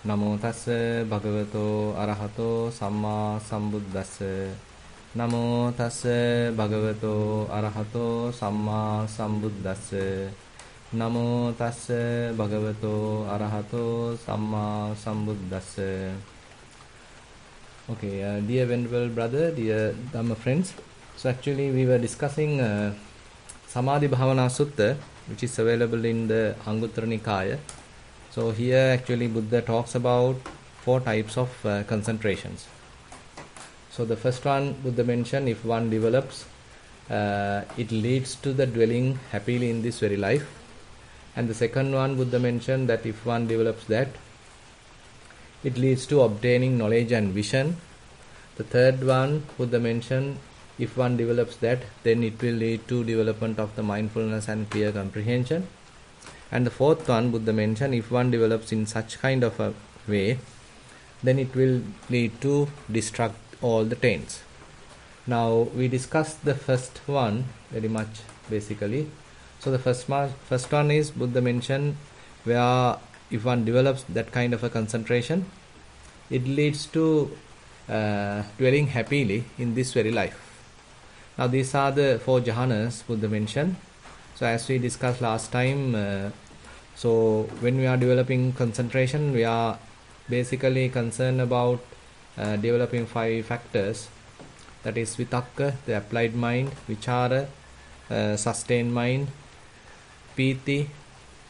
Namo tassa bhagavato arahato samma sambuddhassa. Namo tassa bhagavato arahato samma sambuddhassa. Namo tassa bhagavato arahato samma sambuddhassa. Okay, dear venerable brother, dear Dhamma friends. So actually we were discussing Samadhi Bhavana Sutta, which is available in the Anguttara Nikaya. So here actually Buddha talks about 4 types of concentrations. So the first one Buddha mentioned, if one develops, it leads to the dwelling happily in this very life. And the second one Buddha mentioned that if one develops that, it leads to obtaining knowledge and vision. The third one Buddha mentioned, if one develops that, then it will lead to development of the mindfulness and clear comprehension. And the fourth one Buddha mentioned, if one develops in such kind of a way, then it will lead to destruct all the taints. Now we discussed the first one very much basically. So the first one is Buddha mentioned, where if one develops that kind of a concentration, it leads to dwelling happily in this very life. Now these are the 4 jhanas Buddha mentioned. So as we discussed last time, so when we are developing concentration, we are basically concerned about developing 5 factors. That is vitakka, the applied mind; vichara, sustained mind; piti,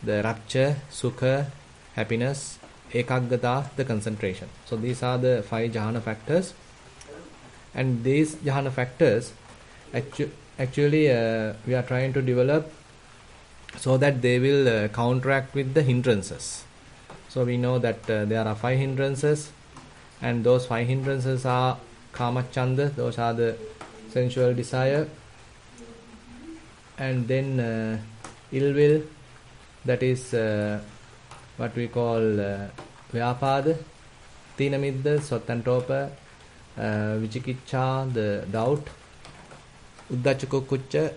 the rapture; sukha, happiness; ekaggata, the concentration. So these are the 5 jhana factors. And these jhana factors actually we are trying to develop so that they will counteract with the hindrances. So we know that there are 5 hindrances, and those 5 hindrances are kamachanda, those are the sensual desire, and then ill will, that is what we call vyapada; tinamidda, sotantopa; vichikicha, the doubt; uddachakukkucca,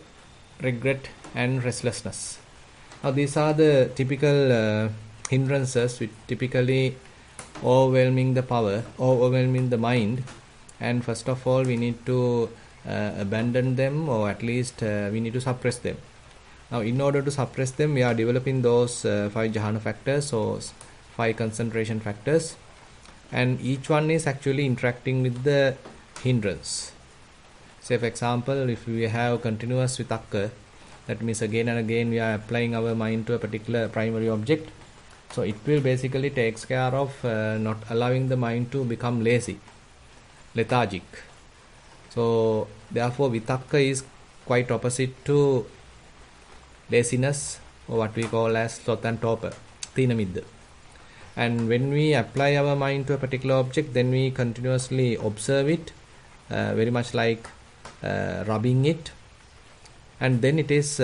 regret and restlessness. Now these are the typical hindrances which typically overwhelming the mind, and first of all we need to abandon them, or at least we need to suppress them. Now in order to suppress them, we are developing those 5 jhana factors, or 5 concentration factors, and each one is actually interacting with the hindrance. Say for example, if we have continuous vitakka, that means again and again we are applying our mind to a particular primary object. So it will basically takes care of not allowing the mind to become lazy, lethargic. So therefore vitakka is quite opposite to laziness, or what we call as sotantopa, tinamidda. And when we apply our mind to a particular object, then we continuously observe it, very much like rubbing it, and then it is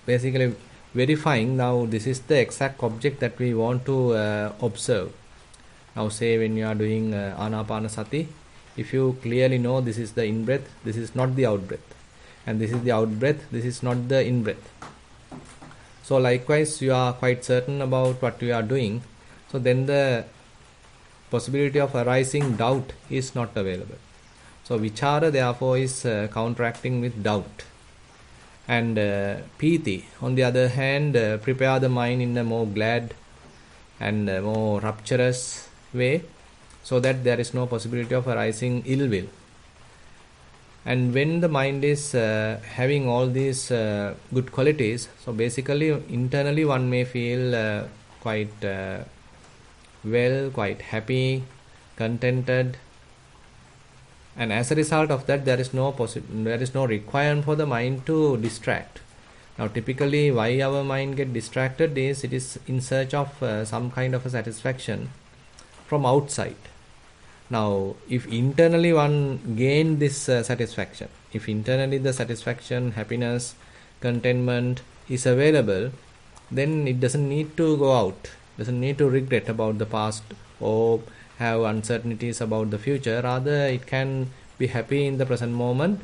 basically verifying, now this is the exact object that we want to observe. Now say when you are doing anapanasati, if you clearly know this is the in-breath, this is not the out-breath, and this is the out-breath, this is not the in-breath. So likewise you are quite certain about what you are doing, so then the possibility of arising doubt is not available. So vichara therefore is counteracting with doubt. And piti, on the other hand, prepare the mind in a more glad and more rapturous way, so that there is no possibility of arising ill will. And when the mind is having all these good qualities, so basically internally one may feel quite well, quite happy, contented. And as a result of that, there is no requirement for the mind to distract. Now typically why our mind get distracted is it is in search of some kind of a satisfaction from outside. Now if internally one gain this satisfaction, if internally the satisfaction, happiness, contentment is available, then it doesn't need to go out, doesn't need to regret about the past or have uncertainties about the future. Rather it can be happy in the present moment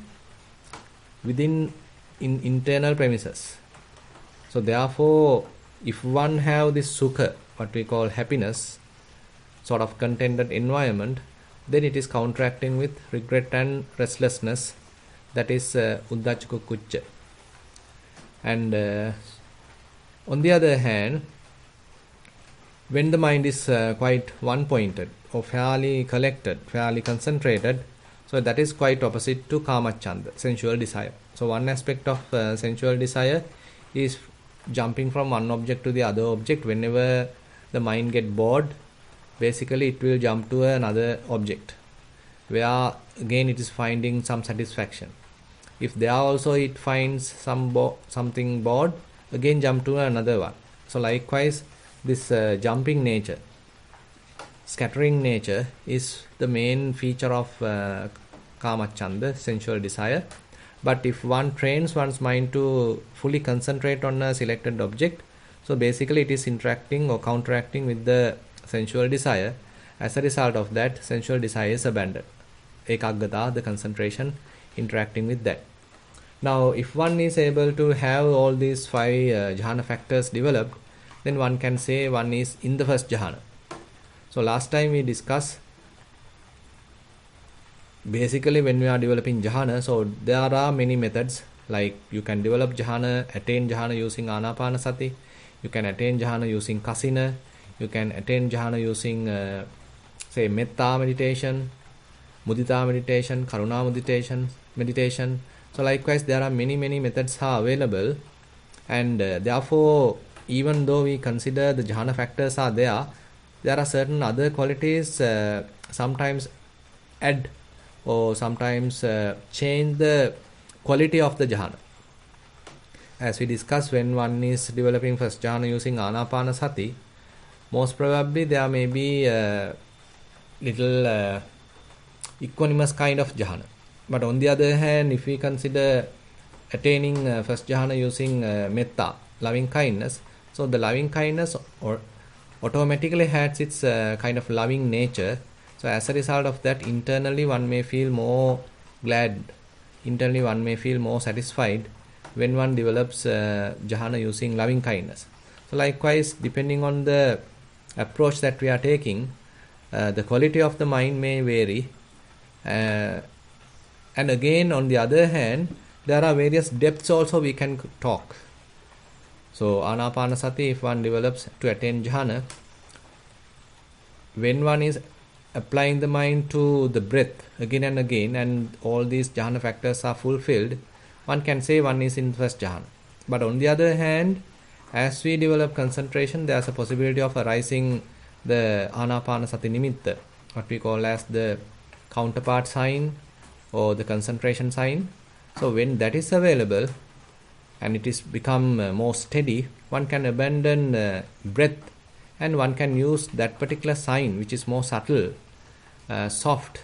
within internal premises. So therefore if one have this sukha, what we call happiness, sort of contented environment, then it is counteracting with regret and restlessness. That is uddhacca kucca. And on the other hand, when the mind is quite one-pointed or fairly collected, fairly concentrated, so that is quite opposite to kamacchanda, sensual desire. So one aspect of sensual desire is jumping from one object to the other object. Whenever the mind gets bored, basically it will jump to another object, where again it is finding some satisfaction. If there also it finds something bored, again jump to another one. So likewise, this jumping nature, scattering nature is the main feature of kamacchanda, sensual desire. But if one trains one's mind to fully concentrate on a selected object, so basically it is interacting or counteracting with the sensual desire. As a result of that, sensual desire is abandoned. Ekaggata, the concentration, interacting with that. Now, if one is able to have all these 5 jhana factors developed, then one can say one is in the first jhana. So last time we discussed, basically when we are developing jhana, so there are many methods, like you can develop jhana, attain jhana using anapanasati, you can attain jhana using kasina, you can attain jhana using say metta meditation, mudita meditation, karuna meditation. So likewise there are many methods are available, and therefore even though we consider the jhana factors are there are certain other qualities sometimes add or sometimes change the quality of the jhana. As we discussed, when one is developing first jhana using anapanasati, most probably there may be a little equanimous kind of jhana. But on the other hand, if we consider attaining first jhana using metta, loving kindness, so the loving kindness automatically has its kind of loving nature. So as a result of that, internally one may feel more glad, internally one may feel more satisfied when one develops jhana using loving kindness. So likewise, depending on the approach that we are taking, the quality of the mind may vary. And again, on the other hand, there are various depths also we can talk. So anapanasati, if one develops to attain jhana, when one is applying the mind to the breath again and again, and all these jhana factors are fulfilled, one can say one is in first jhana. But on the other hand, as we develop concentration, there is a possibility of arising the anapanasati nimitta, what we call as the counterpart sign or the concentration sign. So when that is available and it is become more steady, one can abandon breath and one can use that particular sign which is more subtle, soft,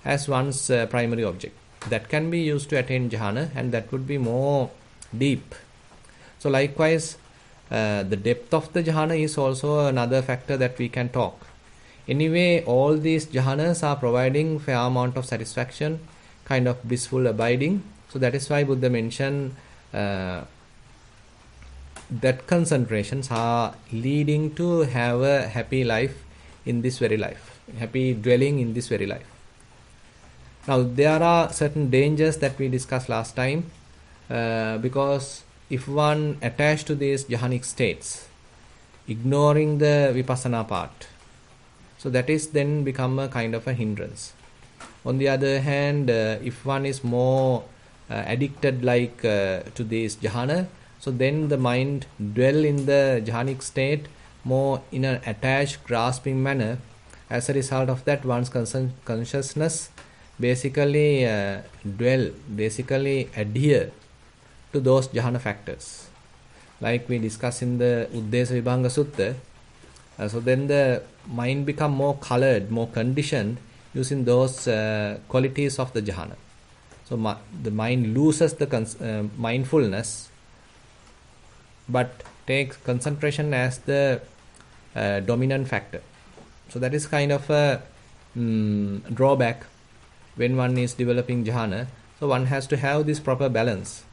as one's primary object. That can be used to attain jhana, and that would be more deep. So likewise, the depth of the jhana is also another factor that we can talk. Anyway, all these jhanas are providing fair amount of satisfaction, kind of blissful abiding. So that is why Buddha mentioned that concentrations are leading to have a happy life in this very life, happy dwelling in this very life. Now there are certain dangers that we discussed last time, because if one attached to these jhanic states, ignoring the vipassana part, so that is then become a kind of a hindrance. On the other hand, if one is more addicted like to this jhana, so then the mind dwell in the jhanic state more in an attached, grasping manner. As a result of that, one's consciousness basically adhere to those jhana factors, like we discussed in the Uddesa Vibhanga Sutta. So then the mind become more colored, more conditioned using those qualities of the jhana. So the mind loses the mindfulness, but takes concentration as the dominant factor. So that is kind of a drawback when one is developing jhana. So one has to have this proper balance.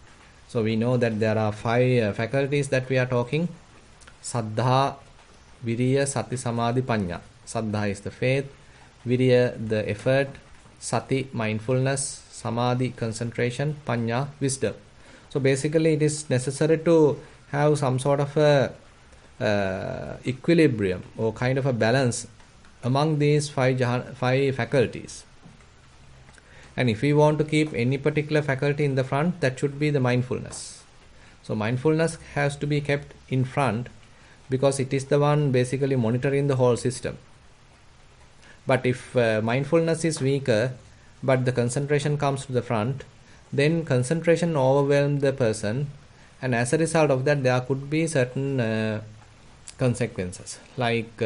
So we know that there are 5 faculties that we are talking: saddha, viriya, sati, samadhi, panya. Saddha is the faith, Virya the effort, Sati mindfulness, Samadhi concentration, Panya wisdom. So basically it is necessary to have some sort of a equilibrium or kind of a balance among these five faculties. And if we want to keep any particular faculty in the front, that should be the mindfulness. So mindfulness has to be kept in front because it is the one basically monitoring the whole system. But if mindfulness is weaker, but the concentration comes to the front, then concentration overwhelms the person, and as a result of that, there could be certain consequences. Like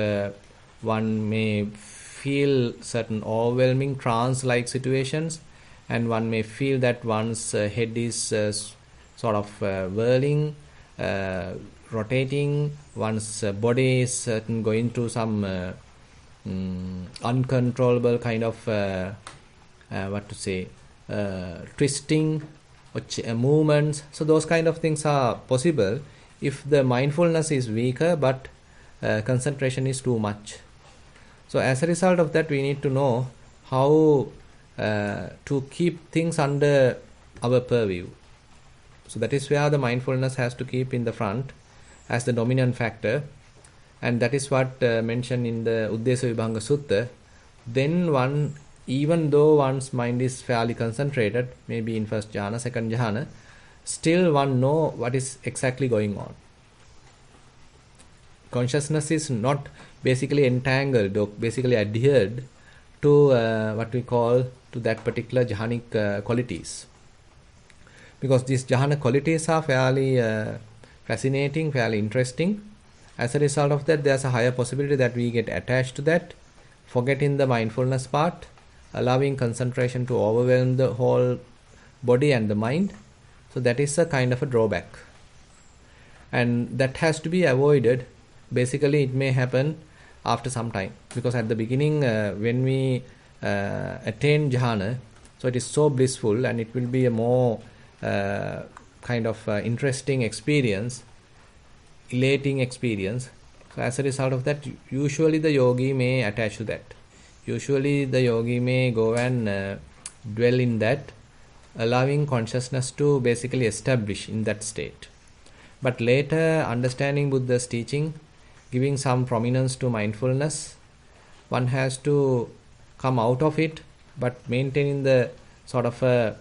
one may feel certain overwhelming trance-like situations, and one may feel that one's head is sort of whirling, rotating, one's body is going through some uncontrollable kind of twisting or movements. So those kind of things are possible if the mindfulness is weaker but concentration is too much. So as a result of that, we need to know how to keep things under our purview. So that is where the mindfulness has to keep in the front as the dominant factor, and that is what mentioned in the Uddesa Vibhanga Sutta. Then one, even though one's mind is fairly concentrated, maybe in first jhana, second jhana, still one know what is exactly going on. Consciousness is not basically entangled or basically adhered to what we call to that particular jhanic qualities. Because these jhana qualities are fairly fascinating, fairly interesting. As a result of that, there's a higher possibility that we get attached to that, forgetting the mindfulness part, allowing concentration to overwhelm the whole body and the mind. So that is a kind of a drawback. And that has to be avoided. Basically, it may happen after some time. Because at the beginning, when we attain jhana, so it is so blissful and it will be a more kind of interesting experience, elating experience. So as a result of that, usually the yogi may attach to that. Usually the yogi may go and dwell in that, allowing consciousness to basically establish in that state. But later, understanding Buddha's teaching, giving some prominence to mindfulness, one has to come out of it, but maintaining the sort of a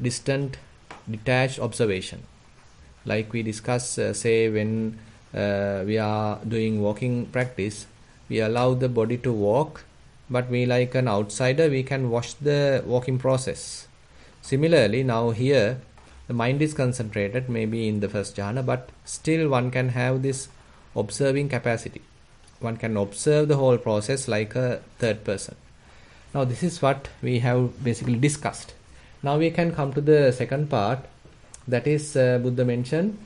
distant, detached observation. Like we discuss, say when we are doing walking practice, we allow the body to walk, but we, like an outsider, we can watch the walking process. Similarly, now here the mind is concentrated maybe in the first jhana, but still one can have this observing capacity. One can observe the whole process like a third person. Now this is what we have basically discussed. Now we can come to the second part, that is Buddha mentioned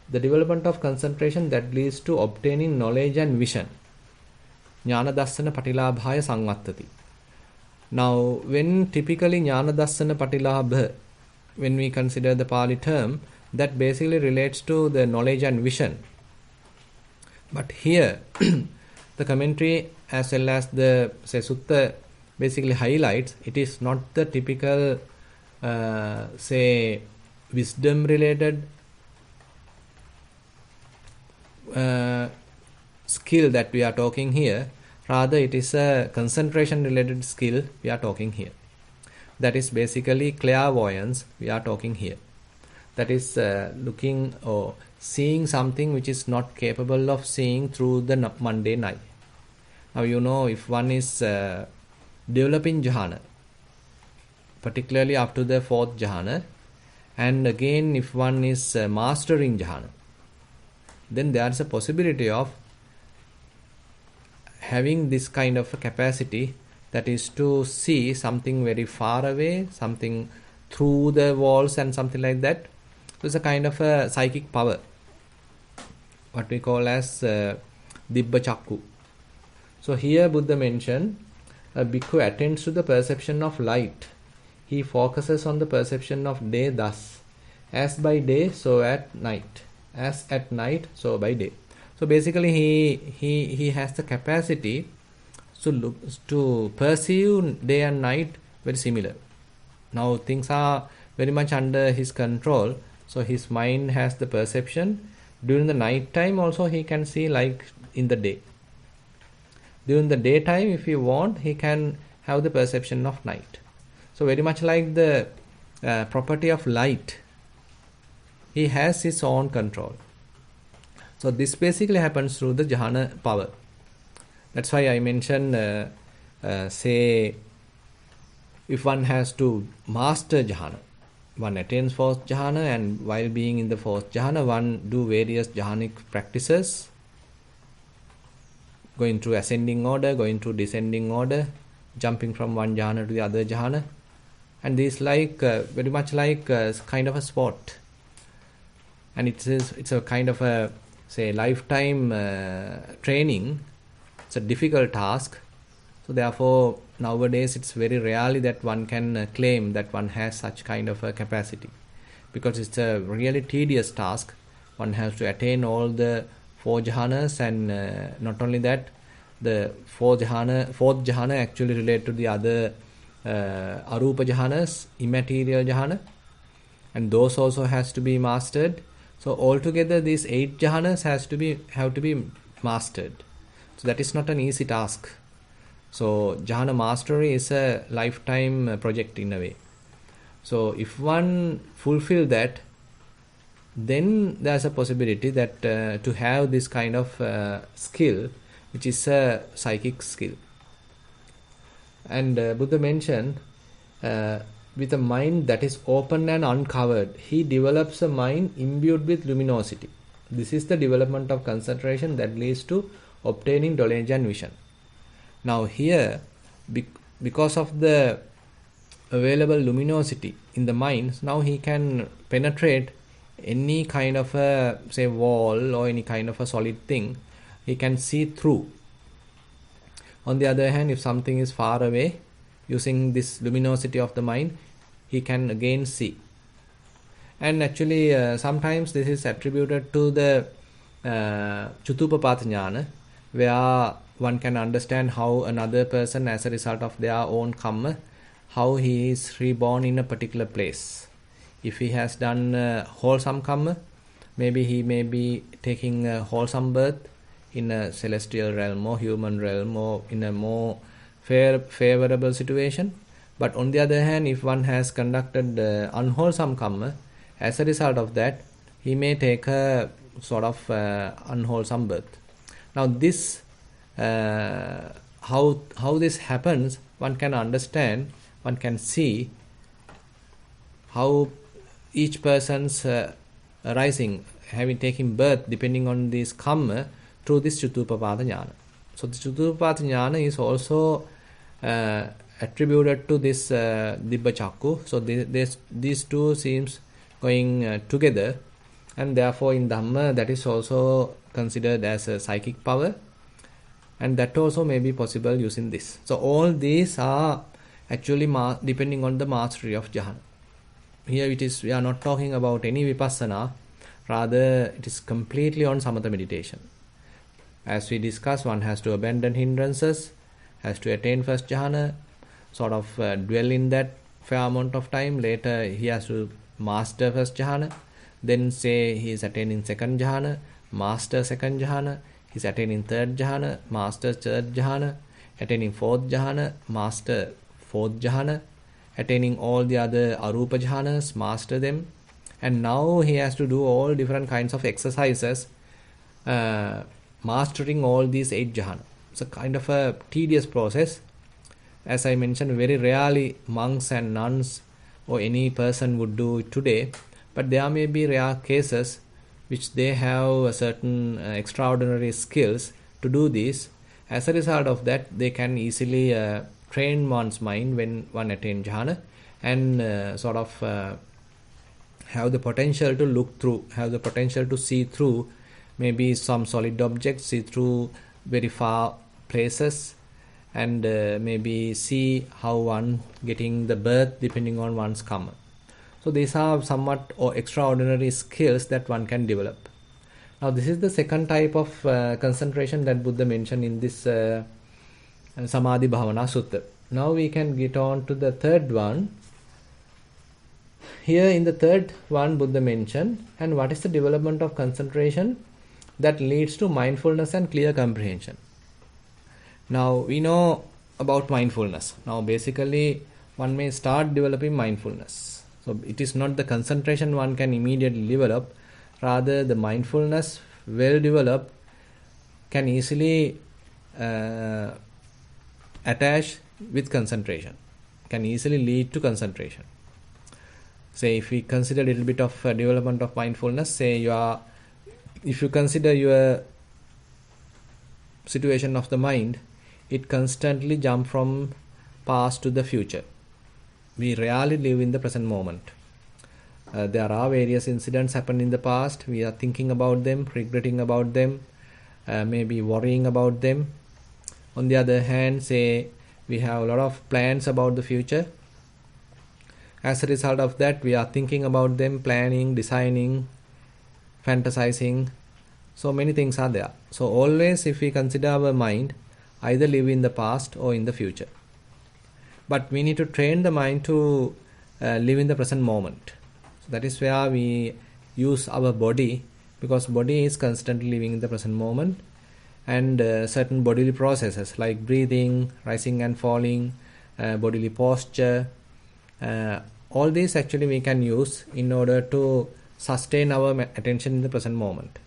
the development of concentration that leads to obtaining knowledge and vision. Jnana dassana patilabhaya samvattati. Now when typically jnana dassana patilabha, when we consider the Pali term, that basically relates to the knowledge and vision. But here the commentary as well as the Sutta basically highlights it is not the typical wisdom related skill that we are talking here. Rather it is a concentration related skill we are talking here. That is basically clairvoyance we are talking here. That is looking or seeing something which is not capable of seeing through the mundane eye. Now you know, if one is developing jhana, particularly up to the fourth jhana, and again if one is mastering jhana, then there is a possibility of having this kind of a capacity, that is to see something very far away, something through the walls and something like that. So it's a kind of a psychic power, what we call as Dibba Chakku. So here Buddha mentioned a bhikkhu attends to the perception of light. He focuses on the perception of day thus: as by day, so at night; as at night, so by day. So basically he has the capacity to perceive day and night very similar. Now things are very much under his control, so his mind has the perception. During the night time also he can see like in the day. During the daytime, if he want, he can have the perception of night. So very much like the property of light, he has his own control. So this basically happens through the jhana power. That's why I mentioned, say, if one has to master jhana, one attains fourth jhana, and while being in the fourth jhana, one do various jhanic practices, going through ascending order, going through descending order, jumping from one jhana to the other jhana. And this like very much like kind of a sport. And it's a kind of a, say, lifetime training. It's a difficult task. So therefore, nowadays it's very rarely that one can claim that one has such kind of a capacity. Because it's a really tedious task. One has to attain all the four jhanas, and not only that, the fourth jhana actually relate to the other arupa jhanas, immaterial jhana, and those also has to be mastered. So altogether these 8 jhanas have to be mastered. So that is not an easy task. So jhana mastery is a lifetime project in a way. So if one fulfill that, then there's a possibility that to have this kind of skill, which is a psychic skill. And Buddha mentioned, with a mind that is open and uncovered, he develops a mind imbued with luminosity. This is the development of concentration that leads to obtaining knowledge and vision. Now here, because of the available luminosity in the mind, now he can penetrate any kind of a, say, wall or any kind of a solid thing. He can see through. On the other hand, if something is far away, using this luminosity of the mind, he can again see. And actually, sometimes this is attributed to the Chutupapata jnana, where one can understand how another person, as a result of their own karma, how he is reborn in a particular place. If he has done wholesome karma, maybe he may be taking a wholesome birth in a celestial realm or human realm or in a more favorable situation. But on the other hand, if one has conducted unwholesome karma, as a result of that, he may take a sort of unwholesome birth. Now this, how this happens, one can understand, one can see how each person's arising, having taken birth, depending on this karma, through this Chutupapata jnana. So the Chutupapata jnana is also attributed to this Dibba Chakku. So these two seems going together, and therefore in Dhamma that is also considered as a psychic power, and that also may be possible using this. So all these are actually depending on the mastery of jhana. Here we are not talking about any vipassana, rather it is completely on samatha meditation. As we discussed, one has to abandon hindrances, has to attain first jhana, sort of dwell in that fair amount of time. Later he has to master first jhana, then say he is attaining second jhana, master second jhana, he is attaining third jhana, master third jhana, attaining fourth jhana, master fourth jhana, attaining all the other arupa jhanas, master them, and now he has to do all different kinds of exercises, mastering all these 8 jhana. It's a kind of a tedious process. As I mentioned, very rarely monks and nuns or any person would do it today, but there may be rare cases which they have a certain extraordinary skills to do this. As a result of that, they can easily train one's mind when one attains jhana, and sort of have the potential to look through, have the potential to see through maybe some solid objects, see through very far places, and maybe see how one getting the birth depending on one's karma. So these are somewhat extraordinary skills that one can develop. Now this is the second type of concentration that Buddha mentioned in this Samadhi Bhavana Sutta. Now we can get on to the third one. Here in the third one, Buddha mentioned, and what is the development of concentration that leads to mindfulness and clear comprehension. Now we know about mindfulness. Now basically one may start developing mindfulness. So it is not the concentration one can immediately develop, rather the mindfulness well developed can easily attach with concentration, can easily lead to concentration. Say if we consider a little bit of development of mindfulness, say if you consider your situation of the mind, it constantly jump from past to the future. We rarely live in the present moment. There are various incidents happen in the past. We are thinking about them, regretting about them, maybe worrying about them. On the other hand, say we have a lot of plans about the future. As a result of that, we are thinking about them, planning, designing, fantasizing. So many things are there. So always if we consider our mind, either live in the past or in the future. But we need to train the mind to live in the present moment. So that is where we use our body, because body is constantly living in the present moment, and certain bodily processes like breathing, rising and falling, bodily posture, all these actually we can use in order to sustain our attention in the present moment.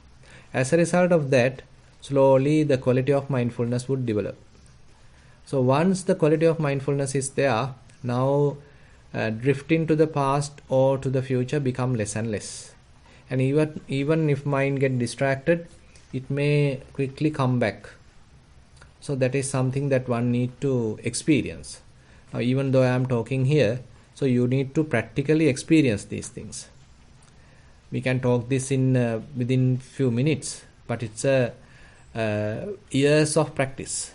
As a result of that, slowly the quality of mindfulness would develop. So once the quality of mindfulness is there, now drifting to the past or to the future become less and less. And even if mind get distracted, it may quickly come back. So that is something that one need to experience. Now even though I am talking here, so you need to practically experience these things. We can talk this in within few minutes, but it's years of practice.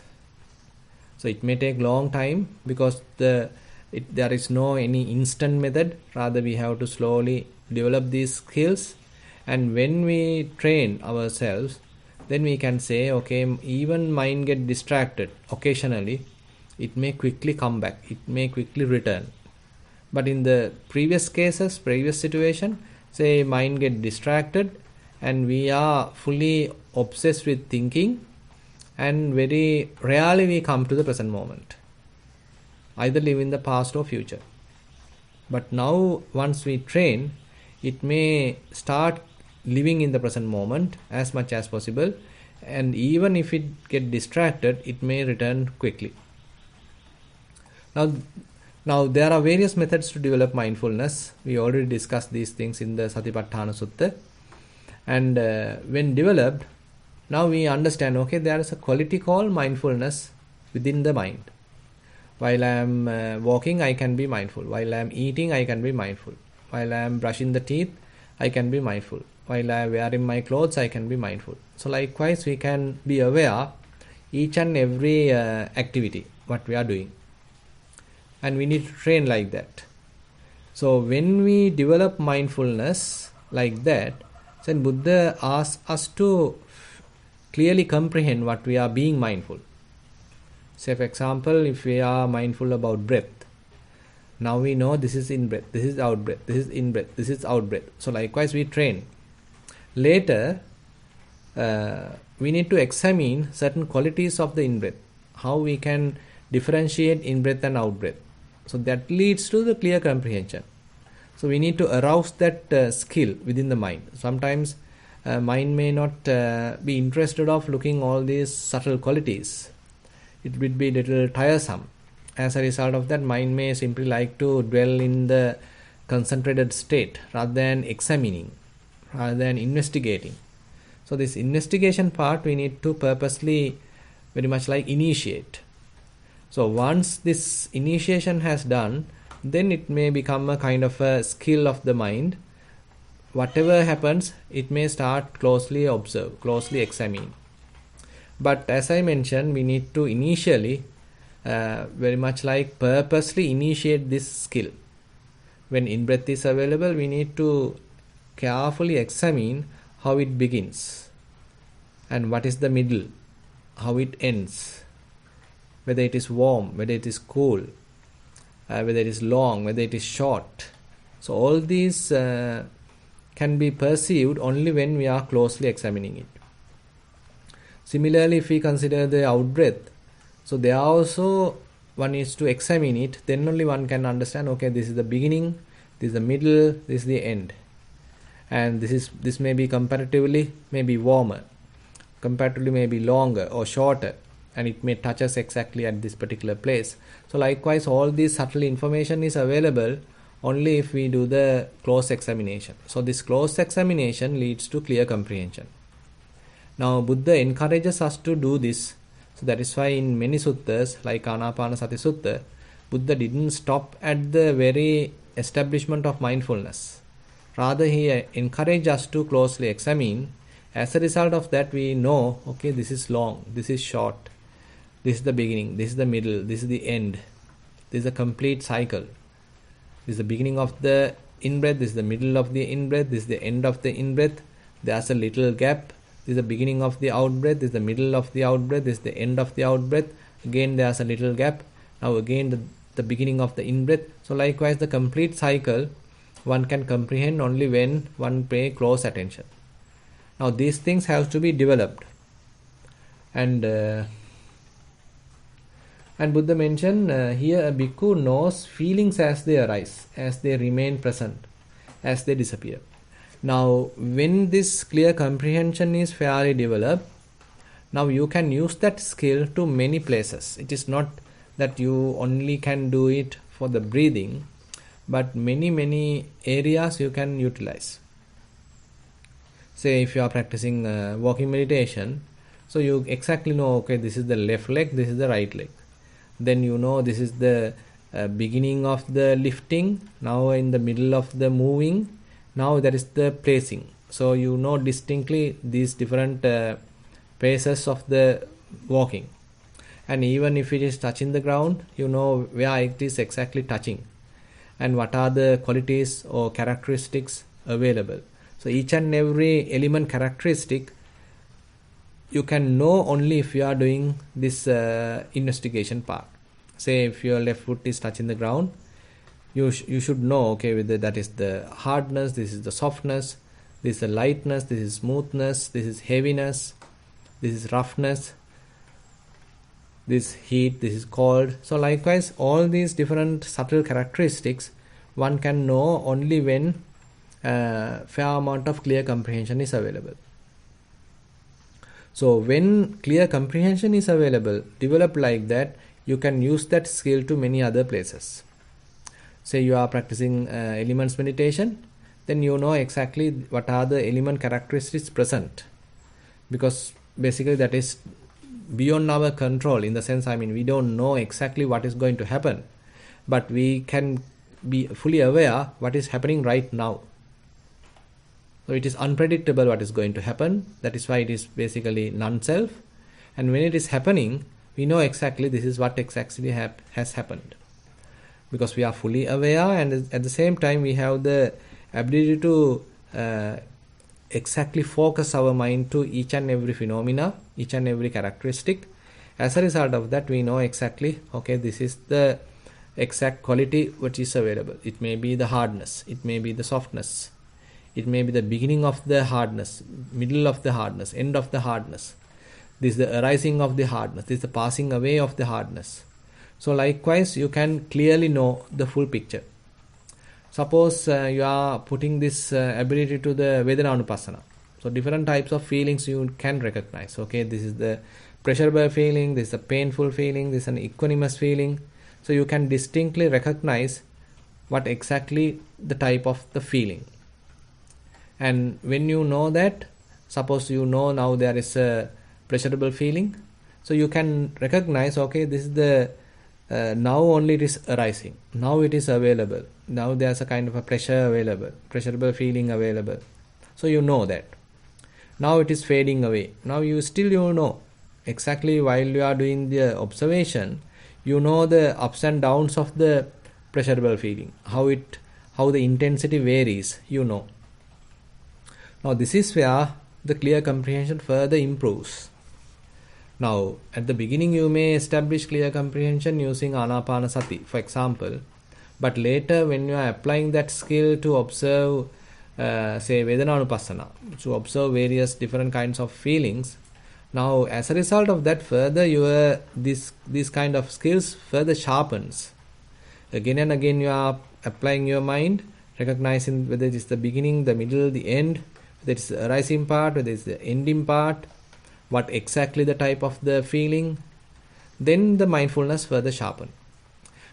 So it may take long time, because there is no any instant method. Rather we have to slowly develop these skills, and when we train ourselves, then we can say, okay, even mind get distracted occasionally, it may quickly come back, it may quickly return. But in the previous cases, previous situation, say mind get distracted and we are fully obsessed with thinking, and very rarely we come to the present moment, either live in the past or future. But now once we train, it may start living in the present moment as much as possible, and even if it get distracted, it may return quickly. Now there are various methods to develop mindfulness. We already discussed these things in the Satipatthana Sutta. And when developed, now we understand, okay, there is a quality called mindfulness within the mind. While I am walking, I can be mindful. While I am eating, I can be mindful. While I am brushing the teeth, I can be mindful. While I am wearing my clothes, I can be mindful. So likewise, we can be aware each and every activity, what we are doing. And we need to train like that. So when we develop mindfulness like that, then Buddha asks us to clearly comprehend what we are being mindful. Say for example, if we are mindful about breath, now we know this is in breath, this is out breath, this is in breath, this is out breath. So likewise we train. Later, we need to examine certain qualities of the in breath, how we can differentiate in breath and out breath. So that leads to the clear comprehension. So we need to arouse that skill within the mind. Sometimes mind may not be interested of looking all these subtle qualities. It would be a little tiresome. As a result of that, mind may simply like to dwell in the concentrated state rather than examining, rather than investigating. So this investigation part we need to purposely very much like initiate. So once this initiation has done, then it may become a kind of a skill of the mind. Whatever happens, it may start closely observe, closely examine. But as I mentioned, we need to initially very much like purposely initiate this skill. When in-breath is available, we need to carefully examine how it begins and what is the middle, how it ends. whether it is warm, whether it is cool, whether it is long, whether it is short. So all these can be perceived only when we are closely examining it. Similarly, if we consider the out-breath, so there also one needs to examine it, then only one can understand, okay, this is the beginning, this is the middle, this is the end. And this may be comparatively maybe warmer, comparatively maybe longer or shorter, and it may touch us exactly at this particular place. So likewise, all this subtle information is available only if we do the close examination. So this close examination leads to clear comprehension. Now Buddha encourages us to do this. So that is why in many suttas, like Anapanasati Sutta, Buddha didn't stop at the very establishment of mindfulness. Rather, he encouraged us to closely examine. As a result of that, we know, okay, this is long, this is short, this is the beginning, this is the middle, this is the end. This is a complete cycle. This is the beginning of the in-breath, this is the middle of the in-breath, this is the end of the in-breath. There's a little gap. This is the beginning of the out-breath, this is the middle of the out-breath, this is the end of the out-breath. Again, there's a little gap. Now again, the beginning of the in-breath. So likewise, the complete cycle one can comprehend only when one pay close attention. Now these things have to be developed. And Buddha mentioned here, a bhikkhu knows feelings as they arise, as they remain present, as they disappear. Now, when this clear comprehension is fairly developed, now you can use that skill to many places. It is not that you only can do it for the breathing, but many areas you can utilize. Say if you are practicing walking meditation, so you exactly know, okay, this is the left leg, this is the right leg. Then you know this is the beginning of the lifting, now in the middle of the moving, now that is the placing. So you know distinctly these different phases of the walking. And even if it is touching the ground, you know where it is exactly touching and what are the qualities or characteristics available. So each and every element characteristic you can know only if you are doing this investigation part. Say if your left foot is touching the ground, you should know, okay, whether that is the hardness, this is the softness, this is the lightness, this is smoothness, this is heaviness, this is roughness, this heat, this is cold. So likewise, all these different subtle characteristics one can know only when fair amount of clear comprehension is available. So when clear comprehension is available, developed like that, you can use that skill to many other places. Say you are practicing elements meditation, then you know exactly what are the element characteristics present, because basically that is beyond our control, in the sense, I mean, we don't know exactly what is going to happen, but we can be fully aware what is happening right now. So it is unpredictable what is going to happen. That is why it is basically non-self. And when it is happening, we know exactly this is what exactly has happened, because we are fully aware, and at the same time we have the ability to exactly focus our mind to each and every phenomena, each and every characteristic. As a result of that, we know exactly, okay, this is the exact quality which is available. It may be the hardness, it may be the softness, it may be the beginning of the hardness, middle of the hardness, end of the hardness. This is the arising of the hardness, this is the passing away of the hardness. So likewise, you can clearly know the full picture. Suppose you are putting this ability to the Vedana-anupassana. So different types of feelings you can recognize. Okay, this is the pleasurable feeling, this is a painful feeling, this is an equanimous feeling. So you can distinctly recognize what exactly the type of the feeling. And when you know that, suppose you know now there is a pleasurable feeling, so you can recognize, okay, this is the now only it is arising, now it is available, now there's a kind of a pleasure available, pleasurable feeling available. So you know that now it is fading away. Now you know exactly, while you are doing the observation, you know the ups and downs of the pleasurable feeling, how the intensity varies, you know. Now this is where the clear comprehension further improves. Now, at the beginning, you may establish clear comprehension using Anapanasati, for example. But later, when you are applying that skill to observe, say, Vedananupassana, to observe various different kinds of feelings, now as a result of that, further your these kind of skills further sharpens. Again and again, you are applying your mind, recognizing whether it is the beginning, the middle, the end, whether it is the arising part, whether it is the ending part, what exactly the type of the feeling. Then the mindfulness further sharpen.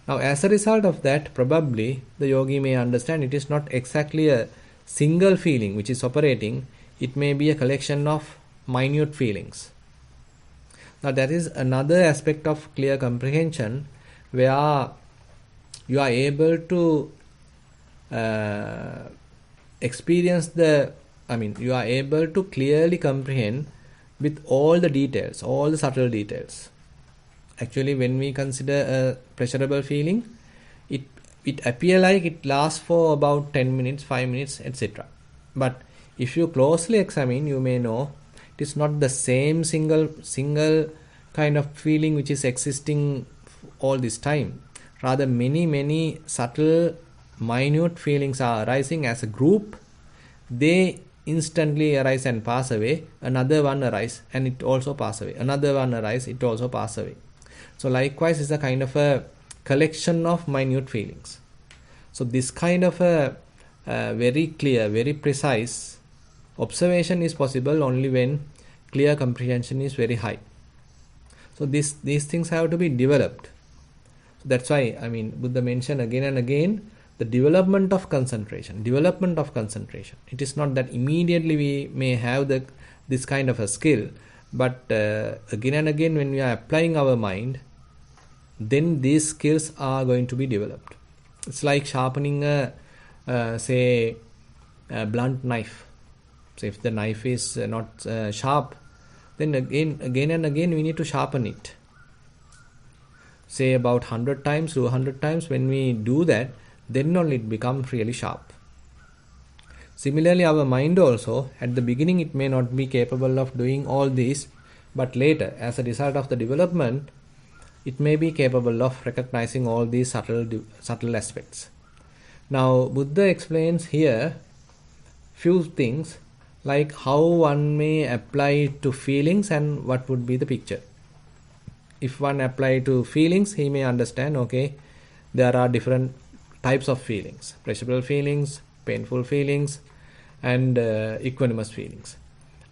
Now, as a result of that, probably the yogi may understand it is not exactly a single feeling which is operating, it may be a collection of minute feelings. Now, that is another aspect of clear comprehension where you are able to experience you are able to clearly comprehend with all the details, all the subtle details. Actually, when we consider a pleasurable feeling, it appears like it lasts for about 10 minutes, 5 minutes, etc. But if you closely examine, you may know it is not the same single kind of feeling which is existing all this time. Rather, many subtle, minute feelings are arising as a group. They instantly arise and pass away. Another one arises and it also passes away. Another one arises, it also passes away. So likewise, it's a kind of a collection of minute feelings. So this kind of a very clear, very precise observation is possible only when clear comprehension is very high. So these things have to be developed. So that's why Buddha mentioned again and again the development of concentration. It is not that immediately we may have this kind of a skill, but again and again when we are applying our mind, then these skills are going to be developed. It's like sharpening a blunt knife. So if the knife is not sharp, then again and again we need to sharpen it. Say about 100 times, 200 times. When we do that, then only it becomes really sharp. Similarly, our mind also, at the beginning it may not be capable of doing all this, but later, as a result of the development, it may be capable of recognizing all these subtle aspects. Now, Buddha explains here few things like how one may apply to feelings and what would be the picture. If one apply to feelings, he may understand, okay, there are different types of feelings: pleasurable feelings, painful feelings, and equanimous feelings.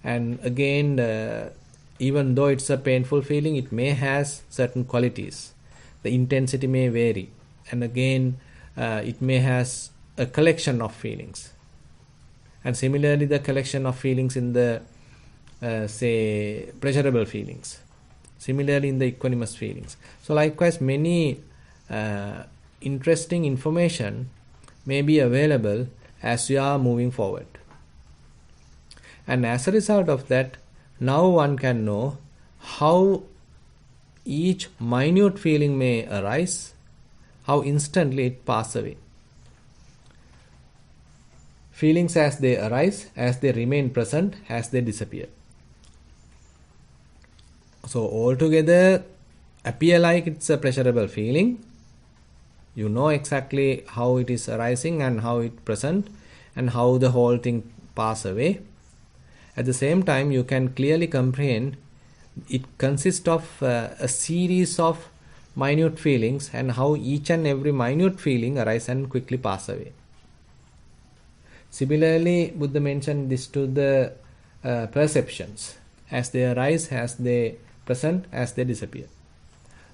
And again, even though it's a painful feeling, it may has certain qualities. The intensity may vary, and again, it may has a collection of feelings. And similarly, the collection of feelings in the pleasurable feelings. Similarly, in the equanimous feelings. So likewise, many interesting information may be available as we are moving forward. And as a result of that, now one can know how each minute feeling may arise, how instantly it passes away. Feelings as they arise, as they remain present, as they disappear. So altogether appear like it's a pleasurable feeling. You know exactly how it is arising and how it present and how the whole thing pass away. At the same time, you can clearly comprehend it consists of a series of minute feelings and how each and every minute feeling arises and quickly pass away. Similarly, Buddha mentioned this to the perceptions, as they arise, as they present, as they disappear.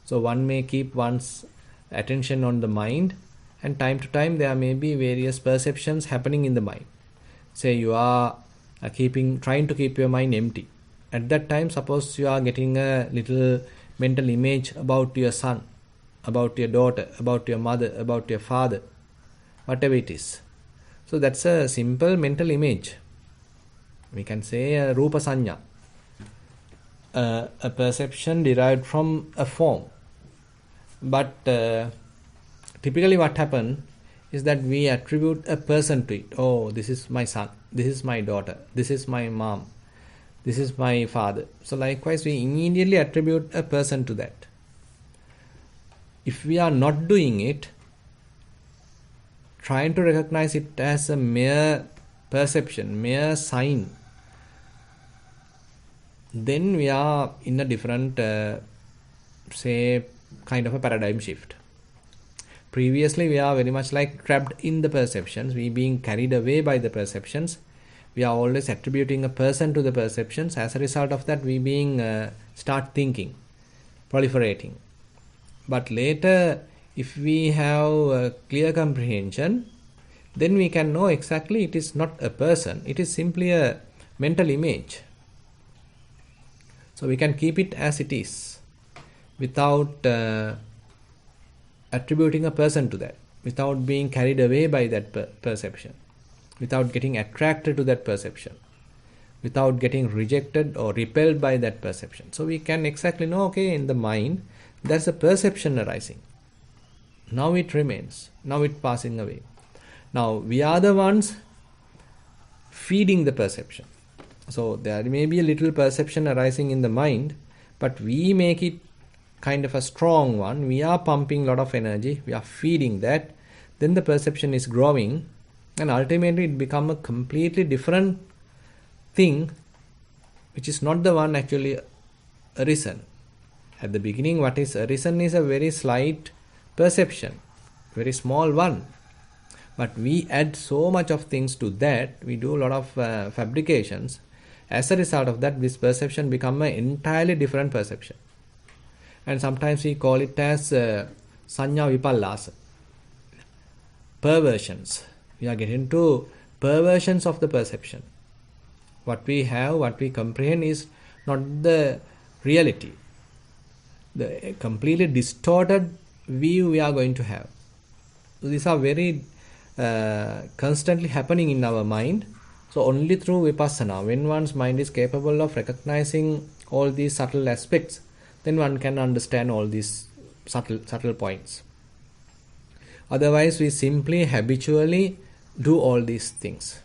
So one may keep one's attention on the mind, and time to time there may be various perceptions happening in the mind. Say you are trying to keep your mind empty. At that time, suppose you are getting a little mental image about your son, about your daughter, about your mother, about your father, whatever it is. So that's a simple mental image. We can say a rupa sanya, a perception derived from a form. But typically what happens is that we attribute a person to it. Oh, this is my son, this is my daughter, this is my mom, This is my father. So likewise, we immediately attribute a person to that. If we are not doing it, trying to recognize it as a mere perception, mere sign, then we are in a different, say, kind of a paradigm shift. Previously, we are very much like trapped in the perceptions. We being carried away by the perceptions. We are always attributing a person to the perceptions. As a result of that, we being start thinking, proliferating. But later, if we have a clear comprehension, then we can know exactly it is not a person. It is simply a mental image. So we can keep it as it is without attributing a person to that, without being carried away by that perception, without getting attracted to that perception, without getting rejected or repelled by that perception. So we can exactly know, okay, in the mind, there's a perception arising. Now it remains. Now it's passing away. Now we are the ones feeding the perception. So there may be a little perception arising in the mind, but we make it kind of a strong one. We are pumping a lot of energy. We are feeding that. Then the perception is growing, and ultimately it becomes a completely different thing, which is not the one actually arisen. At the beginning, what is arisen is a very slight perception, very small one. But we add so much of things to that. We do a lot of fabrications. As a result of that, this perception becomes an entirely different perception. And sometimes we call it as sanya vipallasa, perversions. We are getting to perversions of the perception. What we have, what we comprehend is not the reality. The completely distorted view we are going to have. So these are very constantly happening in our mind. So only through vipassana, when one's mind is capable of recognizing all these subtle aspects, then one can understand all these subtle points. Otherwise, we simply habitually do all these things.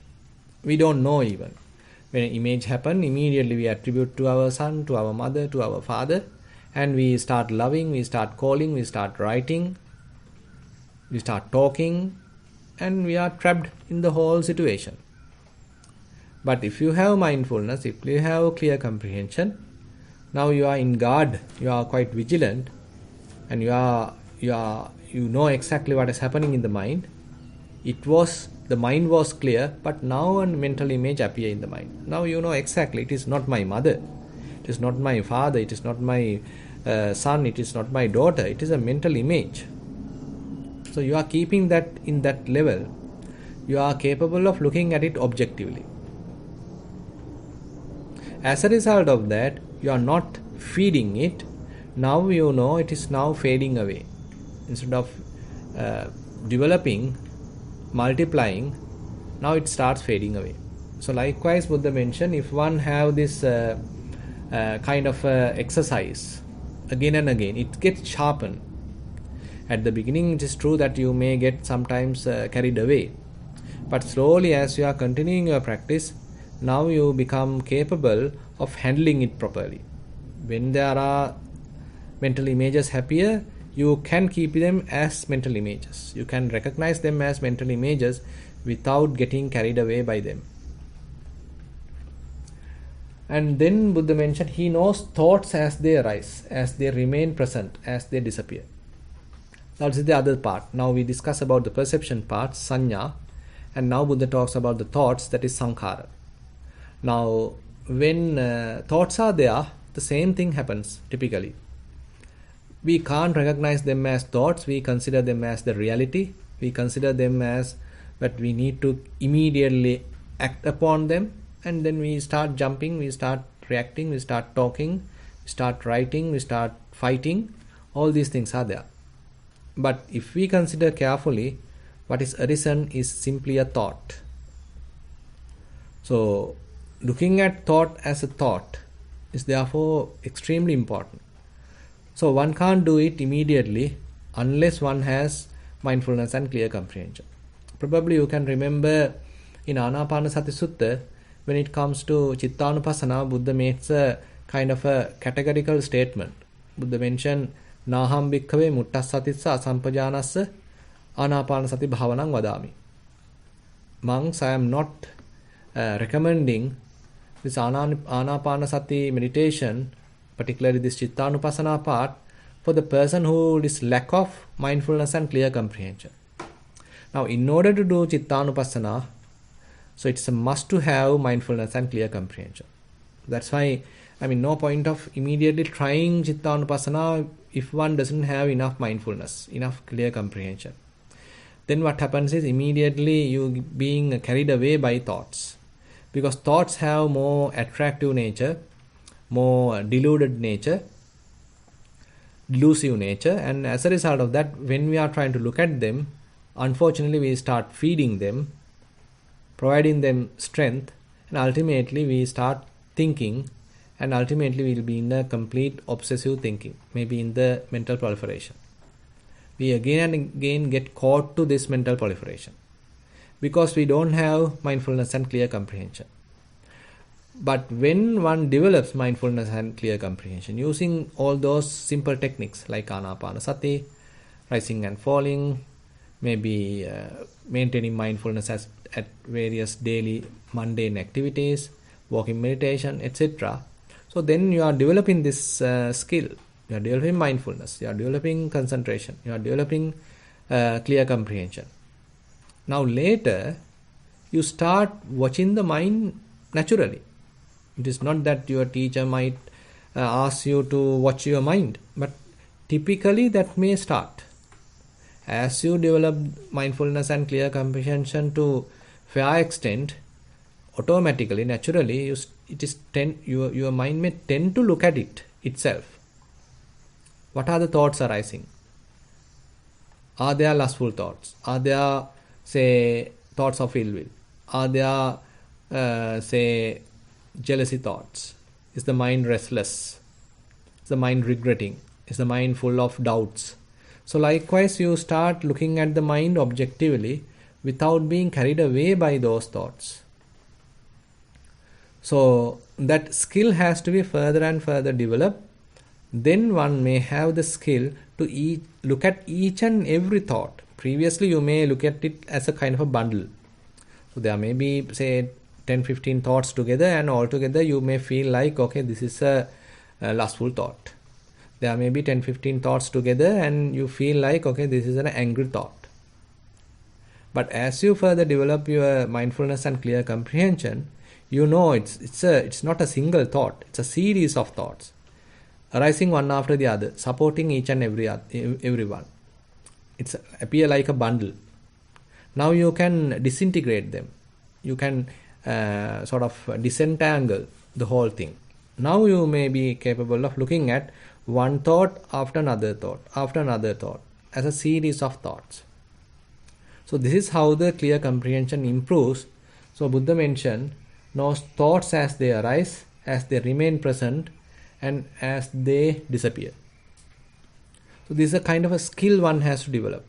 We don't know even. When an image happens, immediately we attribute to our son, to our mother, to our father, and we start loving, we start calling, we start writing, we start talking, and we are trapped in the whole situation. But if you have mindfulness, if you have clear comprehension, now you are in guard, you are quite vigilant, and you know exactly what is happening in the mind. The mind was clear, but now a mental image appears in the mind. Now you know exactly, it is not my mother, it is not my father, it is not my son, it is not my daughter, it is a mental image. So you are keeping that in that level. You are capable of looking at it objectively. As a result of that, you are not feeding it. Now you know it is now fading away. Instead of developing, multiplying, now it starts fading away. So likewise, Buddha mentioned, if one have this kind of exercise again and again, it gets sharpened. At the beginning, it is true that you may get sometimes carried away. But slowly, as you are continuing your practice, now you become capable of handling it properly. When there are mental images appear, you can keep them as mental images. You can recognize them as mental images without getting carried away by them. And then Buddha mentioned, he knows thoughts as they arise, as they remain present, as they disappear. That is the other part. Now we discuss about the perception part, sanya, and now Buddha talks about the thoughts, that is sankhara. Now, when thoughts are there, the same thing happens typically. We can't recognize them as thoughts, we consider them as the reality, we consider them as that we need to immediately act upon them, and then we start jumping, we start reacting, we start talking, we start writing, we start fighting. All these things are there. But if we consider carefully, what is arisen is simply a thought. So, looking at thought as a thought is therefore extremely important. So, one can't do it immediately unless one has mindfulness and clear comprehension. Probably you can remember in Anapanasati Sutta, when it comes to Chittanupassana, Buddha makes a kind of a categorical statement. Buddha mentioned, Naham bhikkhave muttassatissa asampajanassa anapanasati bhavanam vadami. Monks, I am not recommending this anapanasati meditation, particularly this Chittanupassana part, for the person who is lack of mindfulness and clear comprehension. Now, in order to do Chittanupassana, so it's a must to have mindfulness and clear comprehension. That's why, no point of immediately trying Chittanupassana if one doesn't have enough mindfulness, enough clear comprehension. Then what happens is immediately you being carried away by thoughts. Because thoughts have more attractive nature, more deluded nature, delusive nature, and as a result of that, when we are trying to look at them, unfortunately we start feeding them, providing them strength, and ultimately we start thinking, and ultimately we will be in a complete obsessive thinking, maybe in the mental proliferation. We again and again get caught to this mental proliferation because we don't have mindfulness and clear comprehension. But when one develops mindfulness and clear comprehension using all those simple techniques like anapanasati, rising and falling, maybe maintaining mindfulness at various daily mundane activities, walking meditation, etc. So then you are developing this skill. You are developing mindfulness. You are developing concentration. You are developing clear comprehension. Now later, you start watching the mind naturally. It is not that your teacher might ask you to watch your mind, but typically that may start. As you develop mindfulness and clear comprehension to fair extent, automatically, naturally, your mind may tend to look at it itself. What are the thoughts arising? Are there lustful thoughts? Are there, say, thoughts of ill will? Are there, say, jealousy thoughts? Is the mind restless? Is the mind regretting? Is the mind full of doubts? So likewise, you start looking at the mind objectively without being carried away by those thoughts. So that skill has to be further and further developed. Then one may have the skill to look at each and every thought. Previously, you may look at it as a kind of a bundle. So there may be, say, 10-15 thoughts together, and altogether you may feel like, okay, this is a lustful thought. There may be 10-15 thoughts together and you feel like, okay, this is an angry thought. But as you further develop your mindfulness and clear comprehension, you know it's not a single thought. It's a series of thoughts arising one after the other, supporting each and every one. It's appear like a bundle. Now you can disintegrate them. You can sort of disentangle the whole thing. Now you may be capable of looking at one thought after another thought, after another thought, as a series of thoughts. So this is how the clear comprehension improves. So Buddha mentioned, knows thoughts as they arise, as they remain present, and as they disappear. So this is a kind of a skill one has to develop.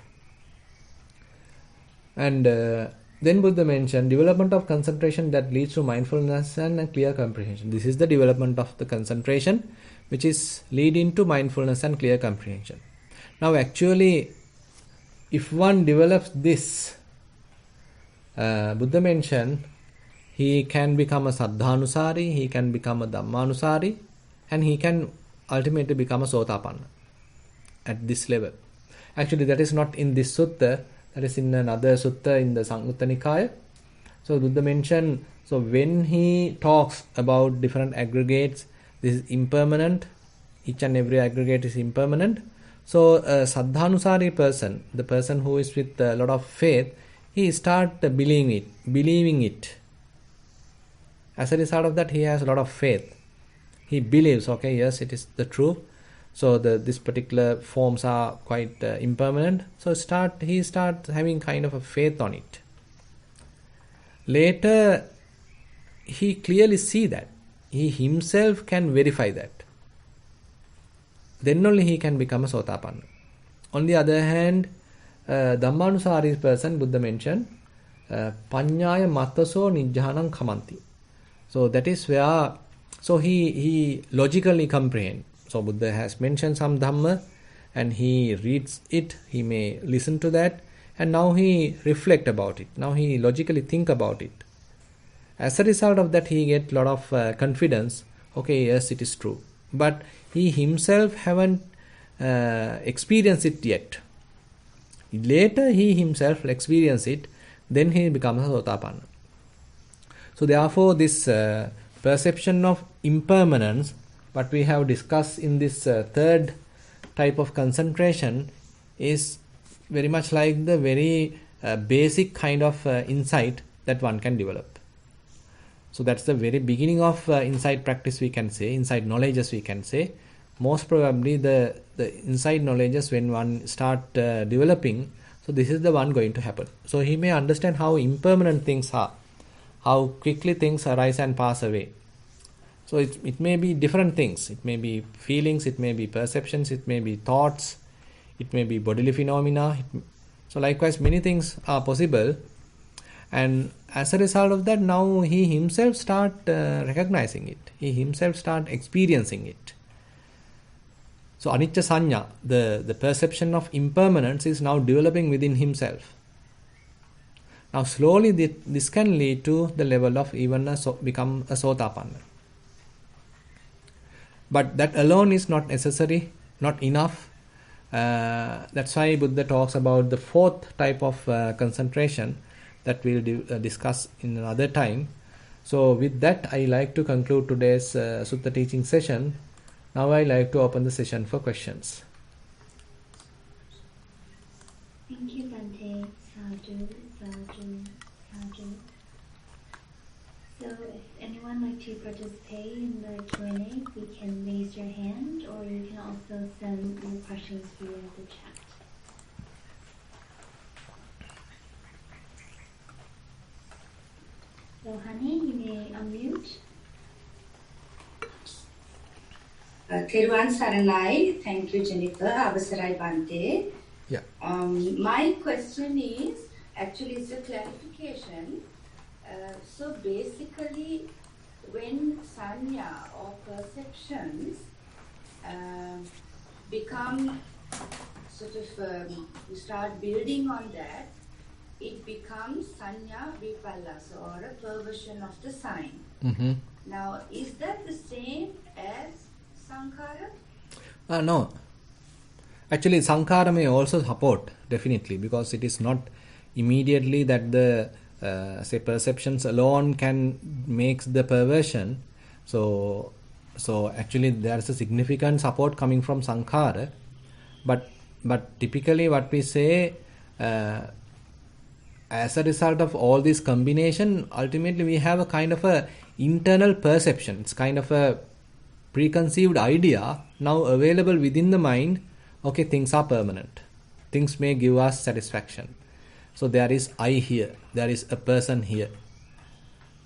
And then Buddha mentioned development of concentration that leads to mindfulness and clear comprehension. This is the development of the concentration which is leading to mindfulness and clear comprehension. Now actually, if one develops this, Buddha mentioned, he can become a saddhanusari, he can become a dhammanusari, and he can ultimately become a sotapanna at this level. Actually, that is not in this sutta, that is in another sutta in the Samyutta Nikaya. So Buddha mentioned, so when he talks about different aggregates, this is impermanent, each and every aggregate is impermanent. So a saddhanusari person, the person who is with a lot of faith, he start believing it. As a result of that, he has a lot of faith. He believes, okay, yes, it is the truth. So this particular forms are quite impermanent. So he starts having kind of a faith on it. Later, he clearly see that. He himself can verify that. Then only he can become a sotapanna. On the other hand, dhammanusari person, Buddha mentioned, panyaya mataso nijjanam khamanti. So that is where, so he logically comprehend. So Buddha has mentioned some Dhamma and he reads it, he may listen to that, and now he reflect about it. Now he logically think about it. As a result of that, he get lot of confidence. Okay, yes, it is true. But he himself haven't experienced it yet. Later he himself will experience it, then he becomes a Sotapanna. So therefore this perception of impermanence, what we have discussed in this third type of concentration, is very much like the very basic kind of insight that one can develop. So that's the very beginning of insight practice, we can say, insight knowledges, we can say. Most probably the insight knowledges, when one start developing, so this is the one going to happen. So he may understand how impermanent things are, how quickly things arise and pass away. So it may be different things. It may be feelings, it may be perceptions, it may be thoughts, it may be bodily phenomena. So likewise many things are possible, and as a result of that, now he himself start recognizing it. He himself start experiencing it. So anicca sanya, the perception of impermanence, is now developing within himself. Now slowly this can lead to the level of even become a Sotapanna. But that alone is not necessary, not enough. That's why Buddha talks about the fourth type of concentration that we'll discuss in another time. So with that, I like to conclude today's Sutta teaching session. Now I like to open the session for questions. Thank you, Bhante. Sadhu, sadhu, sadhu. So if anyone like to participate in the Q&A, you can raise your hand, or you can also send your questions via the chat. So Honey, you may unmute. Thero Saranai, thank you, Jennifer. Avasarai Bhante. Yeah. My question is, actually it's a clarification. So basically, when sanya or perceptions become sort of, you start building on that, it becomes sanya vipallasa, or a perversion of the sign. Mm-hmm. Now, is that the same as sankhara? No. Actually, sankhara may also support, definitely, because it is not immediately that the say perceptions alone can make the perversion. So actually there is a significant support coming from sankhara, but typically what we say, as a result of all this combination, ultimately we have a kind of a internal perception. It's kind of a preconceived idea now available within the mind. Okay, things are permanent, things may give us satisfaction. So there is I here, there is a person here,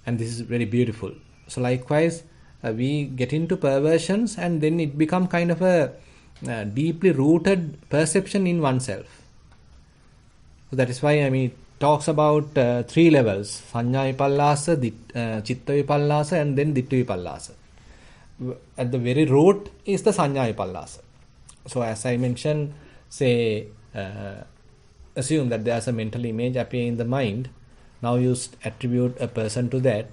and this is very beautiful. So likewise, we get into perversions, and then it become kind of a deeply rooted perception in oneself. So that is why it talks about three levels: sanya vipallasa, chitta vipallasa, and then ditta vipallasa. At the very root is the sanya vipallasa. So as I mentioned, say assume that there's a mental image appear in the mind. Now you attribute a person to that,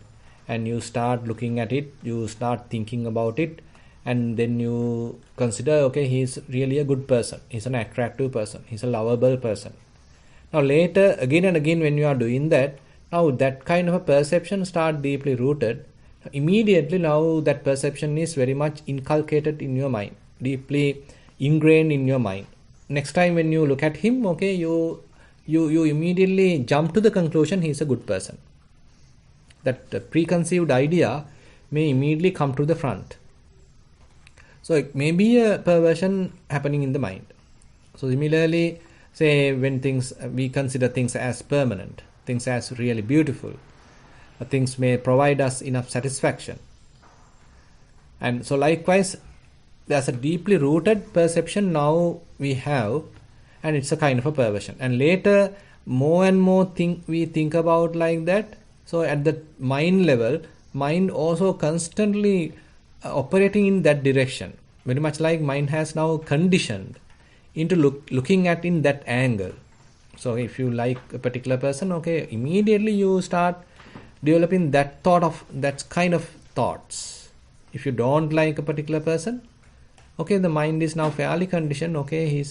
and you start looking at it, you start thinking about it, and then you consider, okay, he's really a good person, he's an attractive person, he's a lovable person. Now later, again and again, when you are doing that, now that kind of a perception start deeply rooted. Immediately now that perception is very much inculcated in your mind, deeply ingrained in your mind. Next time when you look at him, okay, you immediately jump to the conclusion he is a good person. That preconceived idea may immediately come to the front. So it may be a perversion happening in the mind. So similarly, say when we consider things as permanent, things as really beautiful, things may provide us enough satisfaction. And so likewise, there's a deeply rooted perception now we have, and it's a kind of a perversion. And later, more and more we think about like that. So at the mind level, mind also constantly operating in that direction. Very much like mind has now conditioned into looking at in that angle. So if you like a particular person, okay, immediately you start developing that thought of that kind of thoughts. If you don't like a particular person, okay, the mind is now fairly conditioned, okay,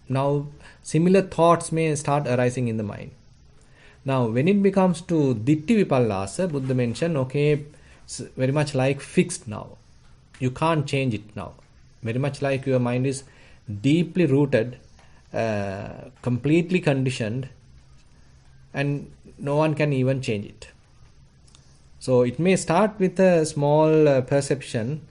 now similar thoughts may start arising in the mind. Now when it becomes to ditti vipallasa, Buddha mentioned, okay, very much like fixed now. You can't change it now. Very much like your mind is deeply rooted, completely conditioned, and no one can even change it. So it may start with a small perception,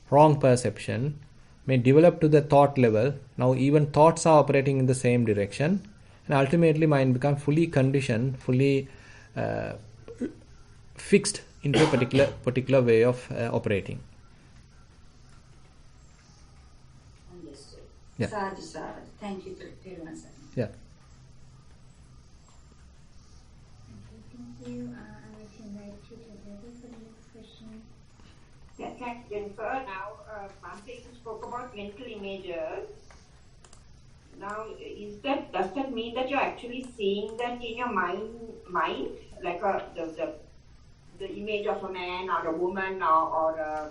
wrong perception, may develop to the thought level. Now even thoughts are operating in the same direction, and ultimately mind becomes fully conditioned, fully fixed into a particular way of operating. Understood. Yeah. Sadhu, sadhu. Thank you, Thero. Yeah. Okay, thank you. I'd like to invite Tutor for the next question. Yeah, thanks, Jennifer. Now, Bhante, you spoke about mental images. Now, does that mean that you're actually seeing that in your mind, like the image of a man or a woman or a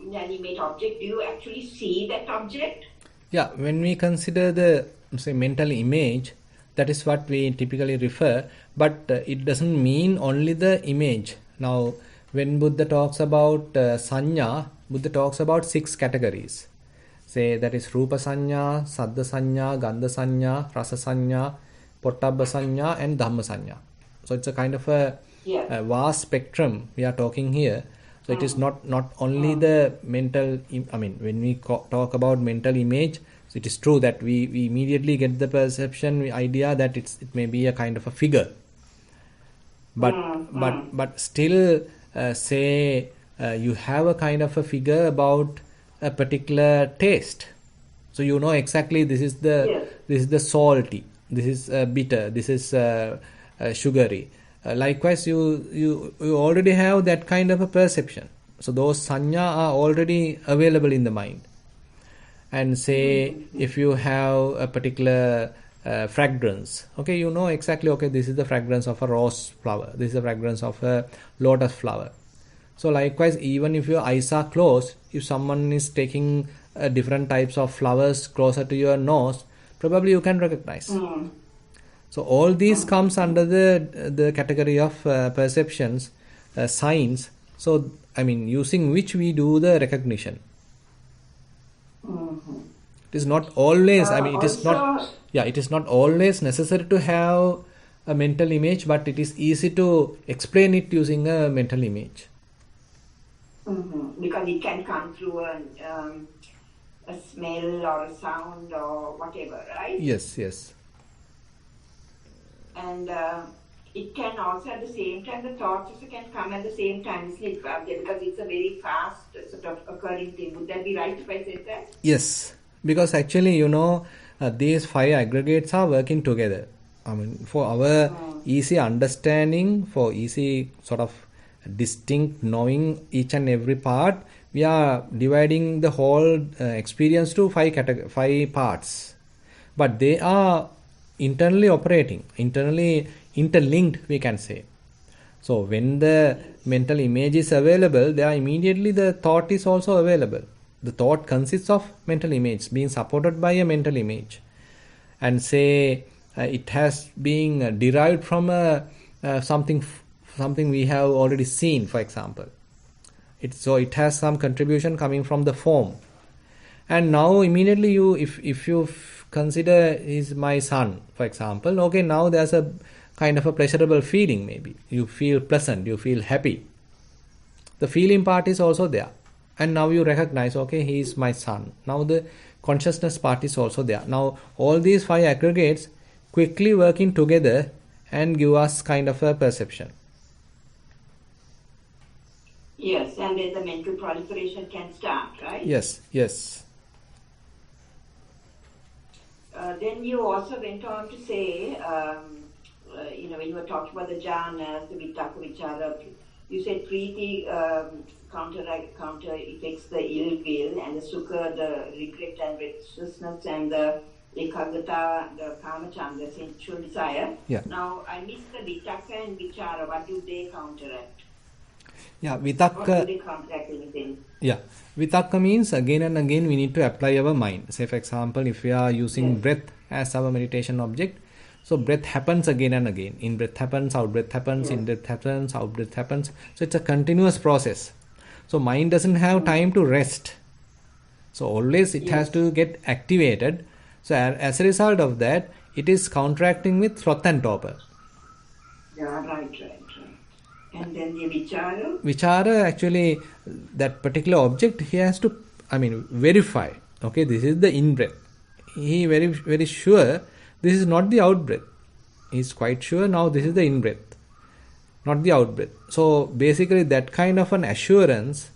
inanimate object? Do you actually see that object? Yeah, when we consider the mental image, that is what we typically refer, but it doesn't mean only the image. Now, when Buddha talks about sanya, Buddha talks about 6 categories. Say that is Rupa Sanya, Saddha Sanya, Gandha Sanya, Rasa Sanya, Pottabha Sanya, and Dhamma Sanya. So it's a kind of a vast spectrum we are talking here. So it is not only the mental, when we talk about mental image, so it is true that we immediately get the perception, idea that it may be a kind of a figure. But still, say you have a kind of a figure about a particular taste. So you know exactly this is the salty, this is bitter, this is sugary. Likewise, you already have that kind of a perception. So those sanya are already available in the mind. And say if you have a particular fragrance, okay, you know exactly, okay, this is the fragrance of a rose flower, this is the fragrance of a lotus flower. So likewise, even if your eyes are closed, if someone is taking different types of flowers closer to your nose, probably you can recognize. So all these comes under the category of perceptions, signs. So using which we do the recognition. It is not always. It is not always necessary to have a mental image, but it is easy to explain it using a mental image. Because it can come through a smell or a sound or whatever, right? Yes. And it can also at the same time, the thoughts also can come at the same time, because it's a very fast sort of occurring thing. Would that be right if I said that? Yes, because actually, these 5 aggregates are working together. For our easy understanding, for easy sort of distinct knowing each and every part, we are dividing the whole experience to 5 parts. But they are internally operating, internally interlinked, we can say. So when the mental image is available, there immediately the thought is also available. The thought consists of mental image being supported by a mental image, and say it has been derived from something we have already seen, for example. It has some contribution coming from the form, and now immediately if you consider is my son, for example, okay, now there's a kind of a pleasurable feeling. Maybe you feel pleasant, you feel happy. The feeling part is also there, and now you recognize, okay, he is my son. Now the consciousness part is also there. Now all these 5 aggregates quickly working together and give us kind of a perception. Yes, and then the mental proliferation can start, right? Yes. Then you also went on to say, when you were talking about the jhanas, the vitakka, vichara, you said Preeti counter affects the ill will, and the Sukha, the regret and restlessness, and the Ekagata, the Kamachanda, sensual desire. Yeah. Now, I missed the Vitaka and Vichara. What do they counteract? Yeah, Or do Vitakka. they counteract anything? Yeah, Vitakka means again and again we need to apply our mind. Say, for example, if we are using breath as our meditation object, so breath happens again and again. In breath happens, out breath happens, in breath happens, out breath happens. So it's a continuous process. So mind doesn't have time to rest. So always it has to get activated. So as a result of that, it is counteracting with sloth and torpor. Yeah, right. And then the Vichara? Vichara, actually, that particular object, he has to, verify. Okay, this is the in-breath. He very sure this is not the out-breath. He is quite sure now this is the in-breath, not the out-breath. So basically that kind of an assurance,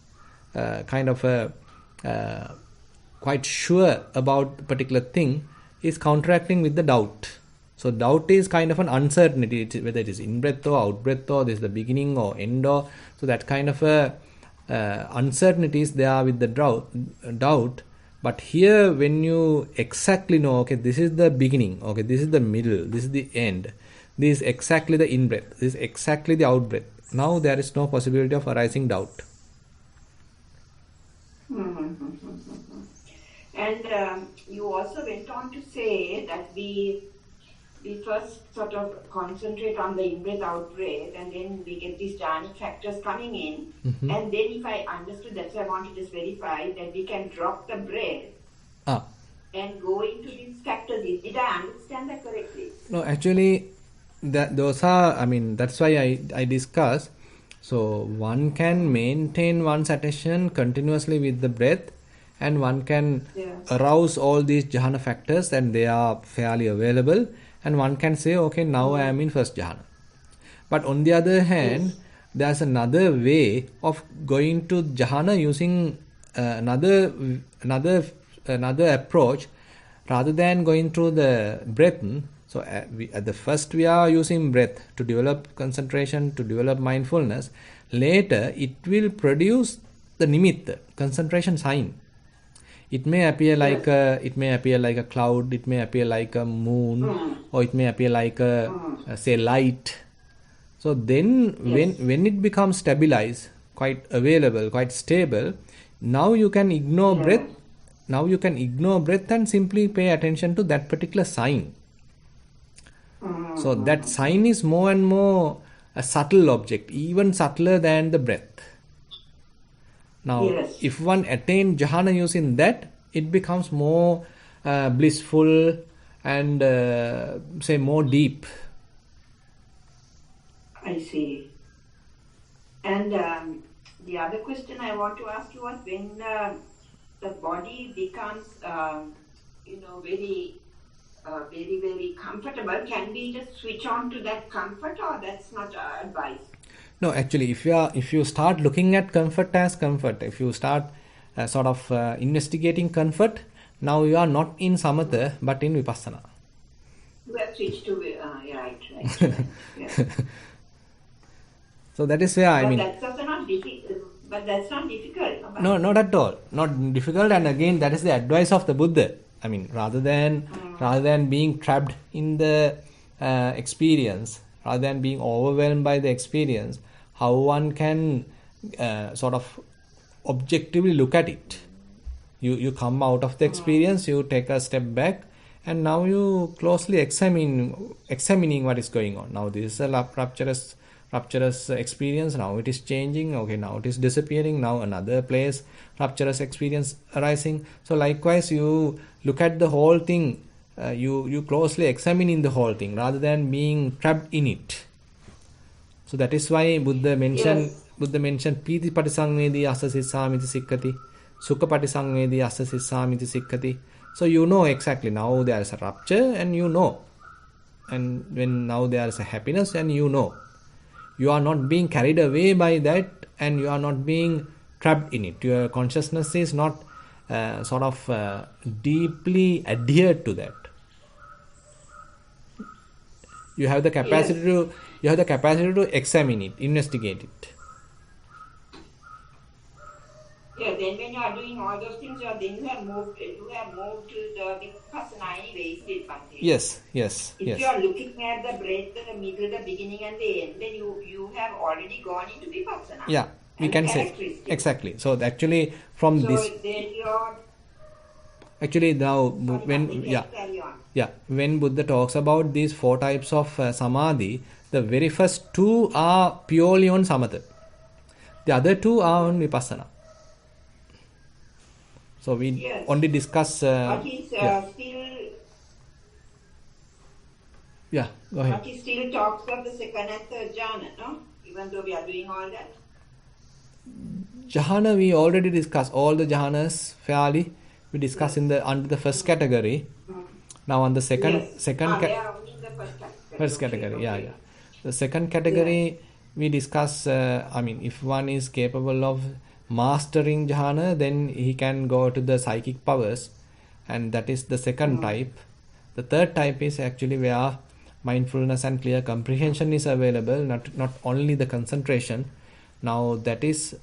quite sure about the particular thing, is counteracting with the doubt. So doubt is kind of an uncertainty, whether it is in-breath or out-breath or this is the beginning or end or, so that kind of a uncertainty is there with the doubt. But here when you exactly know, okay, this is the beginning, okay, this is the middle, this is the end, this is exactly the in-breath, this is exactly the out-breath. Now there is no possibility of arising doubt. And you also went on to say that we first sort of concentrate on the in-breath, out-breath, and then we get these jhanic factors coming in. Mm-hmm. And then if I understood, that's why I want to just verify that we can drop the breath and go into these factors. Did I understand that correctly? No, actually, those are, that's why I discuss. So one can maintain one's attention continuously with the breath, and one can arouse all these jhana factors, and they are fairly available. And one can say, okay, now I am in first jhana. But on the other hand, there's another way of going to jhana using another approach, rather than going through the breath. So at the first we are using breath to develop concentration, to develop mindfulness. Later it will produce the nimitta, concentration sign. It may appear like a cloud, it may appear like a moon, or it may appear like say light. So then when it becomes stabilized, quite available, quite stable, now you can ignore breath. Now you can ignore breath and simply pay attention to that particular sign. So that sign is more and more a subtle object, even subtler than the breath. Now, if one attains jhana using that, it becomes more blissful and say more deep. I see. And the other question I want to ask you was, when the body becomes, very, very comfortable, can we just switch on to that comfort, or that's not advice? No, actually, if you start looking at comfort as comfort, if you start investigating comfort, now you are not in samatha but in vipassana. You have switched to right. Yeah. So that is where that's also not difficult. But that's not difficult. No, not at all. Not difficult. And again, that is the advice of the Buddha. Rather than being trapped in the experience, rather than being overwhelmed by the experience, how one can objectively look at it. You come out of the experience, you take a step back, and now you closely examining what is going on. Now this is a rapturous experience. Now it is changing. Okay, now it is disappearing. Now another place, rapturous experience arising. So likewise, you look at the whole thing. You closely examining the whole thing rather than being trapped in it. So that is why Buddha mentioned Piti Patisangvedi Asasissamiti Sikkati, Sukha Patisangvedi Asasissamiti Sikkati. So you know exactly now there is a rupture, and you know, and when now there is a happiness, and you know, you are not being carried away by that, and you are not being trapped in it. Your consciousness is not deeply adhered to that. You have the capacity to examine it, investigate it. Yeah, then when you are doing all those things, then you have moved to the vipassana anyway, isn't it, Bhante? Yes, yes, If yes. you are looking at the breadth, the middle, the beginning and the end, then you have already gone into vipassana. Yeah, we and can the say characteristics. exactly. So actually, from So this, then you're actually now sorry, when Bhante, yeah, carry on. yeah, when Buddha talks about these 4 types of samadhi, the very first 2 are purely on samatha. The other 2 are on vipassana. So we Yes. only discuss. But he's Yeah, yeah. Go ahead. But he still talks of the second and third jhana, no? Even though we are doing all that. Jhana we already discussed all the jhanas fairly. We discussed in the under the first category. Now on the second Yes. second They are only in the first category. first Okay, category, yeah, okay. yeah. The second category we discuss. I mean, if one is capable of mastering jhana, then he can go to the psychic powers, and that is the second type. The third type is actually where mindfulness and clear comprehension is available, not only the concentration. Now that is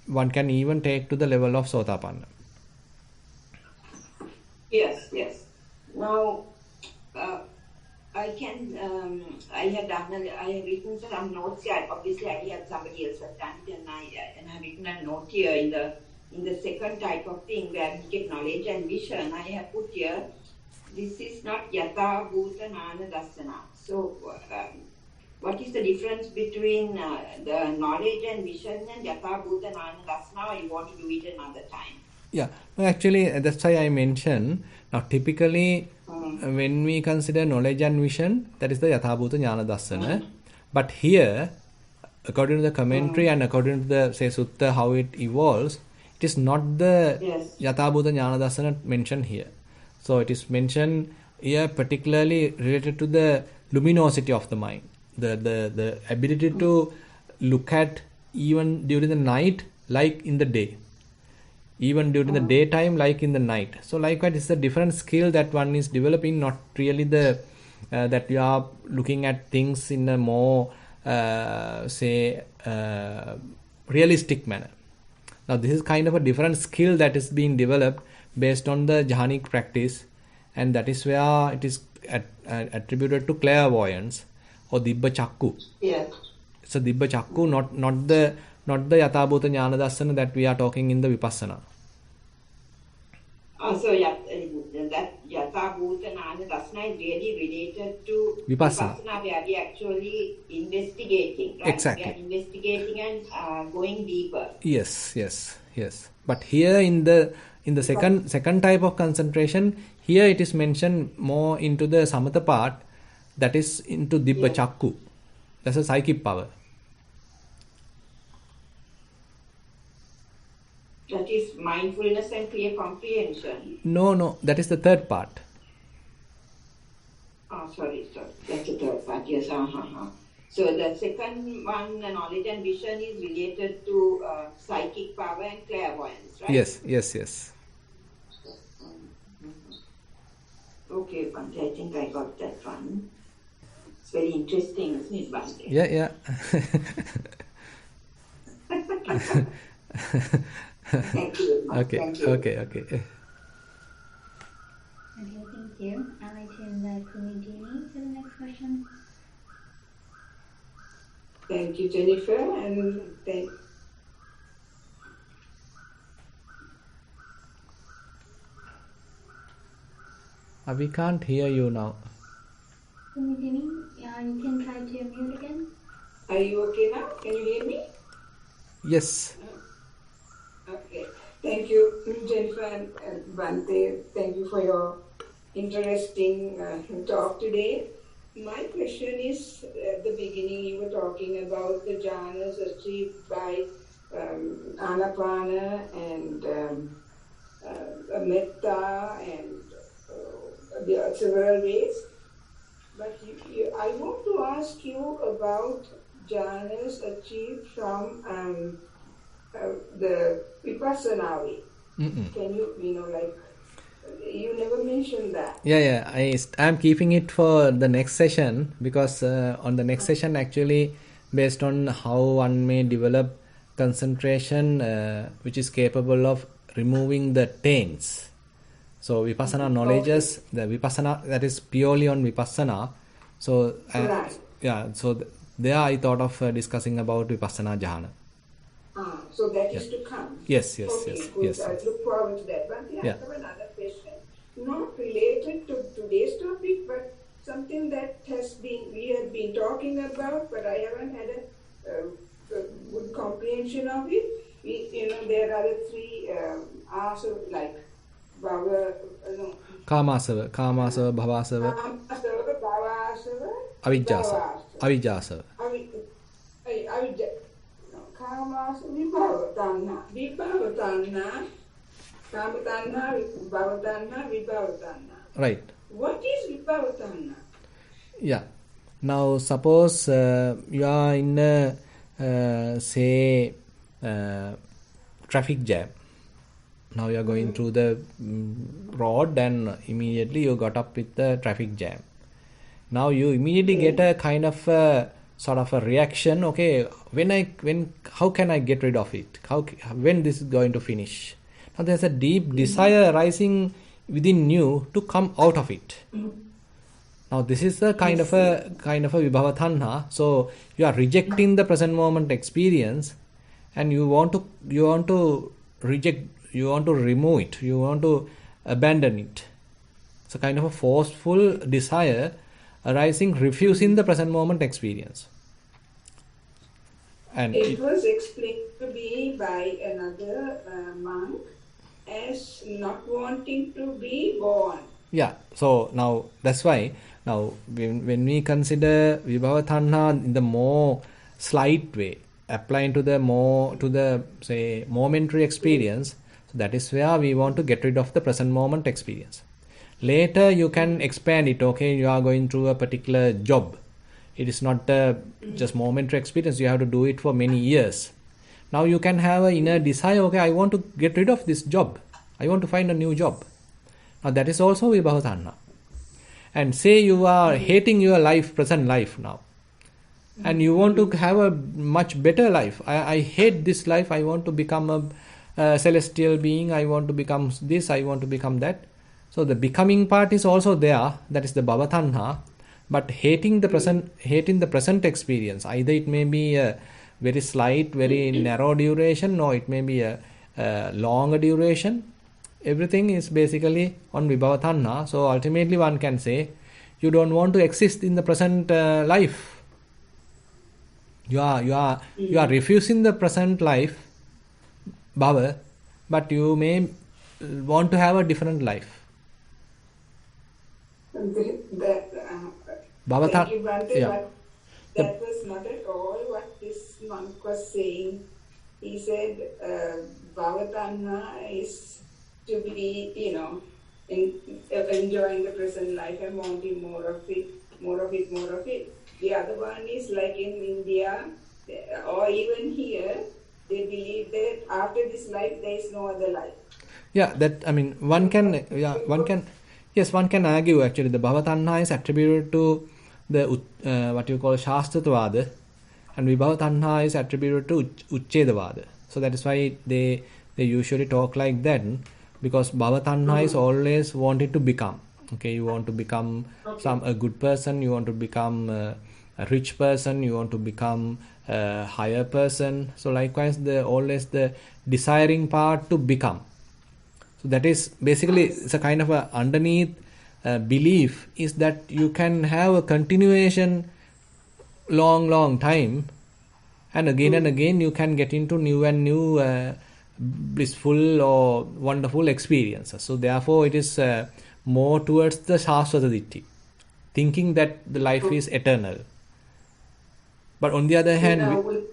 one can even take to the level of sotapanna. Yes, yes. Now, I have written some notes here. Obviously, I had somebody else have done it, and I have written a note here in the second type of thing where we get knowledge and vision. I have put here, this is not yatha bhuta nana dassana. So, what is the difference between the knowledge and vision and yatha bhuta nana dassana, or you want to do it another time? Yeah, no, actually, that's why I mentioned. Now, typically, when we consider knowledge and vision, that is the Yathabhuta Jnana Dassana. But here, according to the commentary and according to the, say, Sutta, how it evolves, it is not the Yathabhuta Jnana Dassana mentioned here. So, it is mentioned here particularly related to the luminosity of the mind, the ability to look at even during the night like in the day, even during the daytime like in the night. So likewise, it's a different skill that one is developing, not really the that you are looking at things in a more realistic manner. Now this is kind of a different skill that is being developed based on the jhanic practice, and that is where it is attributed to clairvoyance or dibba chakku. Yes. So dibba chakku, not the yathabhuta jnana dassana that we are talking in the vipassana. So that yatha bhuta nana dassana is really related to Vipassana. where we are actually investigating, right? Exactly. We are investigating and going deeper. Yes. But here in the second type of concentration, here it is mentioned more into the samatha part, that is into dibba chakku. That's a psychic power. That is mindfulness and clear comprehension. No, that is the third part. Oh, sorry. That's the third part. Yes. So the second one, the knowledge and vision, is related to psychic power and clairvoyance, right? Yes. Okay, Bhante, I think I got that one. It's very interesting, isn't it, Bhante? Yeah. Thank you. Okay. Thank you. Okay. Okay, thank you. I'd like to invite Kumidini to the next question. Thank you, Jennifer, and We can't hear you now. Kumidini, you can try to mute again. are you okay now? Can you hear me? Yes. Okay. Thank you, Jennifer and Bhante. Thank you for your interesting talk today. My question is, at the beginning you were talking about the jhanas achieved by anapana and metta and there are several ways. But I want to ask you about jhanas achieved from the vipassana way. Can you you never mentioned that. Yeah. I'm keeping it for the next session, because on the next session, actually, based on how one may develop concentration which is capable of removing the taints. So vipassana knowledges, the vipassana that is purely on vipassana. So yeah, so there I thought of discussing about vipassana jhana. So that is to come. Yes. Good. Yes. I look forward to that. But I have another question, not related to today's topic, but something that we have been talking about, but I haven't had a good comprehension of it. There are the three also like Kamasava, bhavasava, avijjasava. Kamasava, vibhavatanha, kamatanha, bhavatanha, vibhavatanha. Right. What is vibhavatanha? Yeah. Now suppose you are in a say traffic jam. Now you are going through the road and immediately you got up with the traffic jam. Now you immediately get a kind of sort of a reaction. Okay, how can I get rid of it? When this is going to finish? Now there's a deep desire arising within you to come out of it. Now this is a kind of a vibhavatanha. So you are rejecting the present moment experience, and you want to reject. You want to remove it. You want to abandon it. It's a kind of a forceful desire arising, refusing the present moment experience. And it was explained to me by another monk as not wanting to be born. Yeah. So now that's why now when we consider vibhavatanha in the more slight way, applying to the say momentary experience. So that is where we want to get rid of the present moment experience. Later you can expand it. Okay, you are going through a particular job. It is not just momentary experience. You have to do it for many years. Now you can have an inner desire. Okay, I want to get rid of this job. I want to find a new job. Now that is also vibhavatanha. And say you are hating your life, present life now, and you want to have a much better life. I hate this life. I want to become a celestial being. I want to become this. I want to become that. So the becoming part is also there. That is the bhavatanha. But hating the present experience. Either it may be a very slight, very narrow duration, or it may be a longer duration. Everything is basically on vibhavatanha. So ultimately one can say, you don't want to exist in the present life. You are refusing the present life, bhava, but you may want to have a different life. Thank you, Bhante, but that was not at all what this monk was saying. He said bhavatanha is to be, enjoying the present life and wanting more of it. The other one is like in India or even here, they believe that after this life there is no other life. Yeah, one can argue actually the bhavatanha is attributed to the what you call shastratvada, and vibhavatanha is attributed to uchchedavada. So that is why they usually talk like that, because bhavatanha is always wanted to become. Okay, you want to become a good person, you want to become a rich person, you want to become a higher person. So likewise, always the desiring part to become. So that is basically, it's a kind of a underneath belief is that you can have a continuation long time, and again you can get into new and new blissful or wonderful experiences. So therefore it is more towards the Shaswata Ditti, thinking that the life is eternal. But on the other hand, the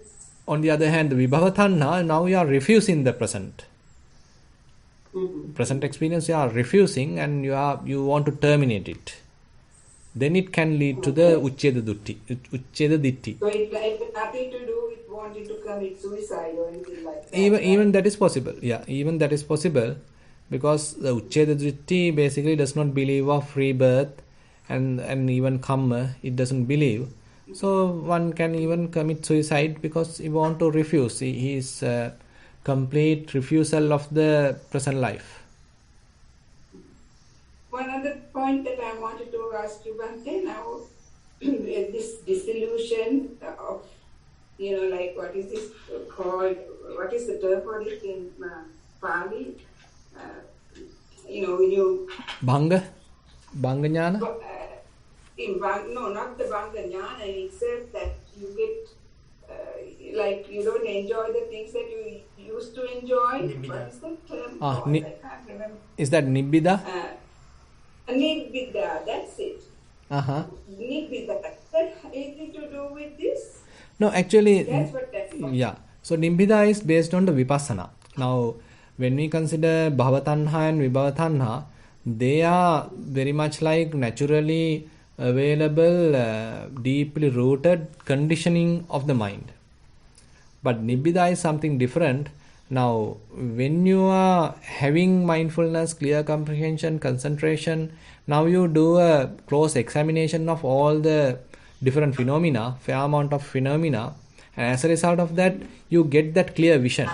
vibhavatanha, now you are refusing the present. Present experience you are refusing, and you want to terminate it. Then it can lead to the Uchcheda Ditti. So it has nothing to do with wanting to commit suicide or anything like that. Even that is possible. Yeah, even that is possible, because the Uchcheda Ditti basically does not believe of rebirth and even karma. It doesn't believe. So one can even commit suicide because he want to refuse. He is complete refusal of the present life. One other point that I wanted to ask you, Bhante, now this disillusion of, like what is this called? What is the term for it in Pali? When you Bhanga jnana? No, not the Bhanga jnana itself, that you get, like you don't enjoy the things that you used to enjoy. What is the term called? I can't remember. Is that nibbida? Nibbida, that's it. Nibbida. That anything to do with this? No, actually, that's what that's called. Yeah. So nibbida is based on the vipassana. Now, when we consider bhavatanha and vibhavatanha, they are very much like naturally available, deeply rooted conditioning of the mind. But nibbida is something different. Now, when you are having mindfulness, clear comprehension, concentration, now you do a close examination of all the different phenomena, fair amount of phenomena, and as a result of that, you get that clear vision.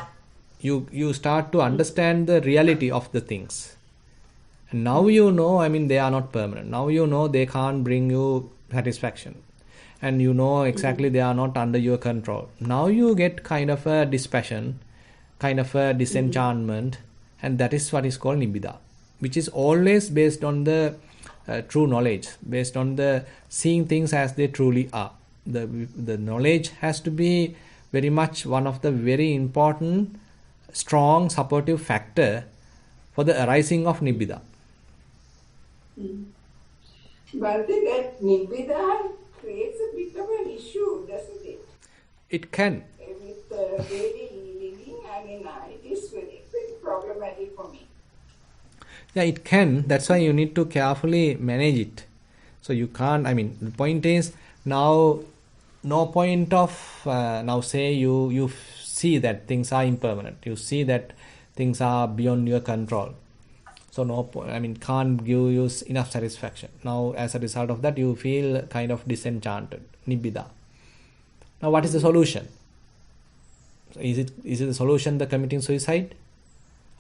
You start to understand the reality of the things. And now you know, they are not permanent. Now you know they can't bring you satisfaction. And you know exactly they are not under your control. Now you get kind of a dispassion, kind of a disenchantment, and that is what is called nibbida, which is always based on the true knowledge, based on the seeing things as they truly are. The knowledge has to be very much one of the very important, strong, supportive factor for the arising of nibbida. But that nibbida creates a bit of an issue, doesn't it? It can. With daily living, it is very, very problematic for me. Yeah, it can. That's why you need to carefully manage it. So you can't, the point is, now, no point of, now say you see that things are impermanent. You see that things are beyond your control. So no point, can't give you enough satisfaction. Now, as a result of that, you feel kind of disenchanted, nibbida. Now, what is the solution? So is it the solution the committing suicide?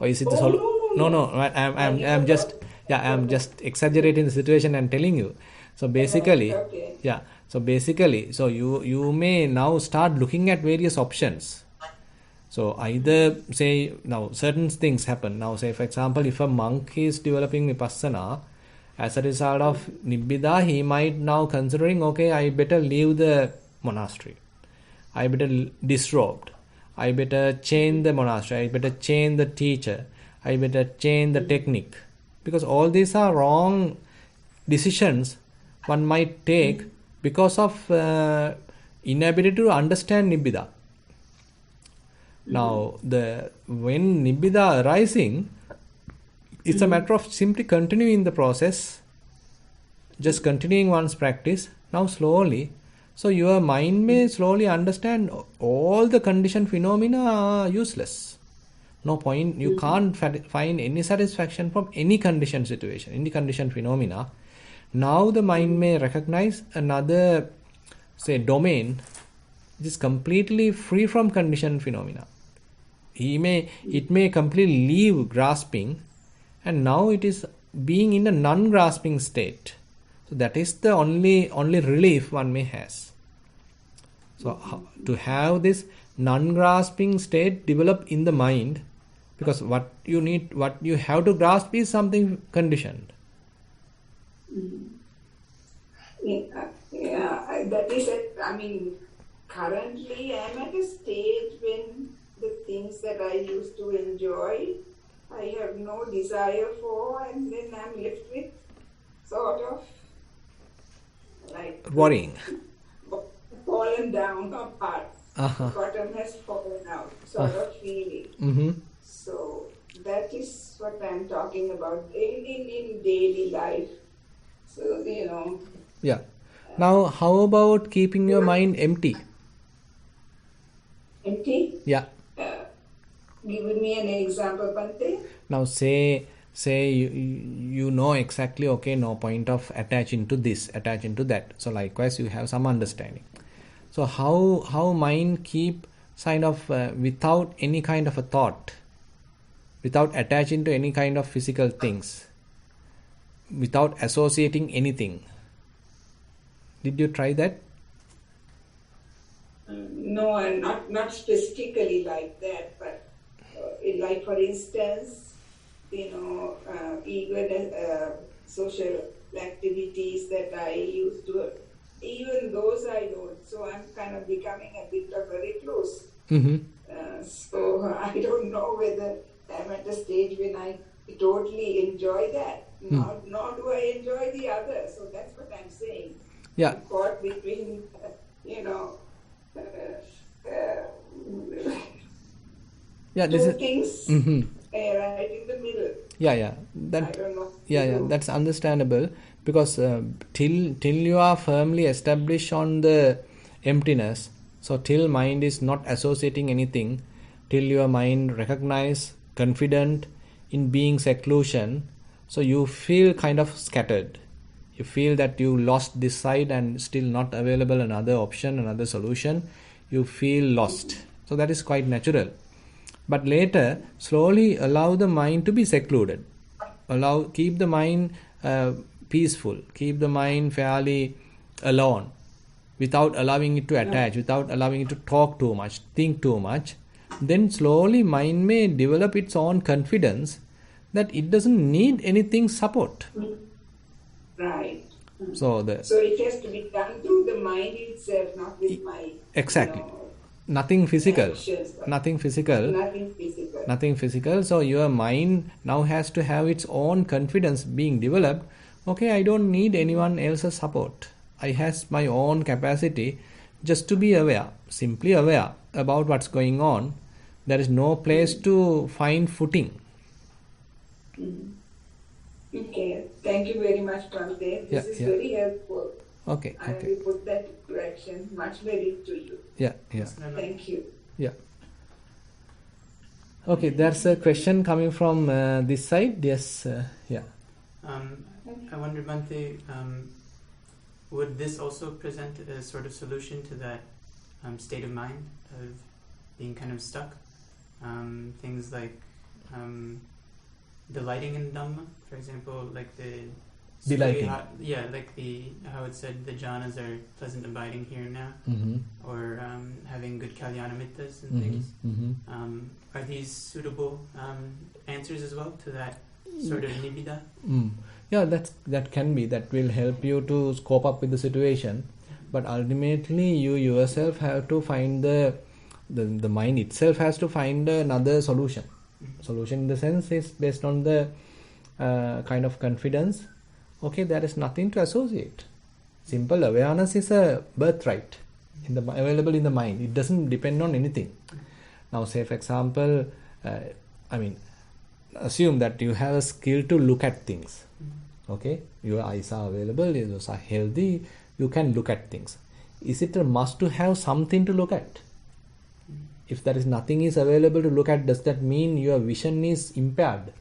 Or is it the solution? No. I'm just exaggerating the situation and telling you. So basically, so you may now start looking at various options. So either say, now certain things happen. Now say, for example, if a monk is developing vipassana, as a result of nibbida, he might now considering, okay, I better leave the monastery. I better disrobe. I better change the monastery. I better change the teacher. I better change the technique. Because all these are wrong decisions one might take because of inability to understand nibbida. Now, when nibbida arising, it's a matter of simply continuing the process, just continuing one's practice. Now slowly, so your mind may slowly understand all the conditioned phenomena are useless. No point, you can't find any satisfaction from any conditioned situation, any conditioned phenomena. Now the mind may recognize another, say, domain which is completely free from conditioned phenomena. It may completely leave grasping, and now it is being in a non-grasping state. So that is the only relief one may has. So to have this non-grasping state develop in the mind, because what you have to grasp is something conditioned. That is it. Currently I am at a stage when the things that I used to enjoy, I have no desire for, and then I'm left with sort of like worrying. Fallen down apart. Bottom has fallen out, sort of feeling. So that is what I'm talking about in daily life. So, Yeah. Now, how about keeping your mind empty? Empty? Yeah. Give me an example, Bhante. Now, say say you know exactly, okay, no point of attaching to this, attaching to that. So likewise you have some understanding. So how mind keep kind of without any kind of a thought, without attaching to any kind of physical things, without associating anything. Did you try that? No, and not specifically like that, but like for instance, even social activities that I used to, even those I don't. So I'm kind of becoming a bit of a recluse. So I don't know whether I'm at a stage when I totally enjoy that. Nor do I enjoy the other. So that's what I'm saying. Yeah. I'm caught between, two things right in the middle. Yeah. I don't know. Yeah, that's understandable, because till you are firmly established on the emptiness, so till mind is not associating anything, till your mind recognize, confident in being seclusion, so you feel kind of scattered. You feel that you lost this side and still not available another option, another solution. You feel lost. So that is quite natural. But later, slowly allow the mind to be secluded. Keep the mind peaceful. Keep the mind fairly alone, without allowing it to attach, without allowing it to talk too much, think too much. Then slowly mind may develop its own confidence that it doesn't need anything support. Right. So it has to be done through the mind itself, not with my exactly. Nothing physical. Actions. Nothing physical. Nothing physical. So your mind now has to have its own confidence being developed. Okay, I don't need anyone else's support. I have my own capacity just to be aware, simply aware about what's going on. There is no place to find footing. Okay, thank you very much, Bhante. This is very helpful. Okay. I will put that correction much better to you. Yeah. Thank you. Yeah. Okay, there's a question coming from this side. Yes. I wonder, Bhante, would this also present a sort of solution to that state of mind of being kind of stuck? Things like delighting in Dhamma, for example, like the delighting. How it said the jhanas are pleasant abiding here and now, or having good kalyana mittas and things. Are these suitable answers as well to that sort of nibbida? Yeah, that can be. That will help you to cope up with the situation. But ultimately, you yourself have to find the mind itself has to find another solution. Solution in the sense is based on the kind of confidence. Okay, there is nothing to associate. Simple awareness is a birthright available in the mind. It doesn't depend on anything. Now, say for example, assume that you have a skill to look at things. Okay, your eyes are available, your eyes are healthy, you can look at things. Is it a must to have something to look at? If there is nothing is available to look at, does that mean your vision is impaired?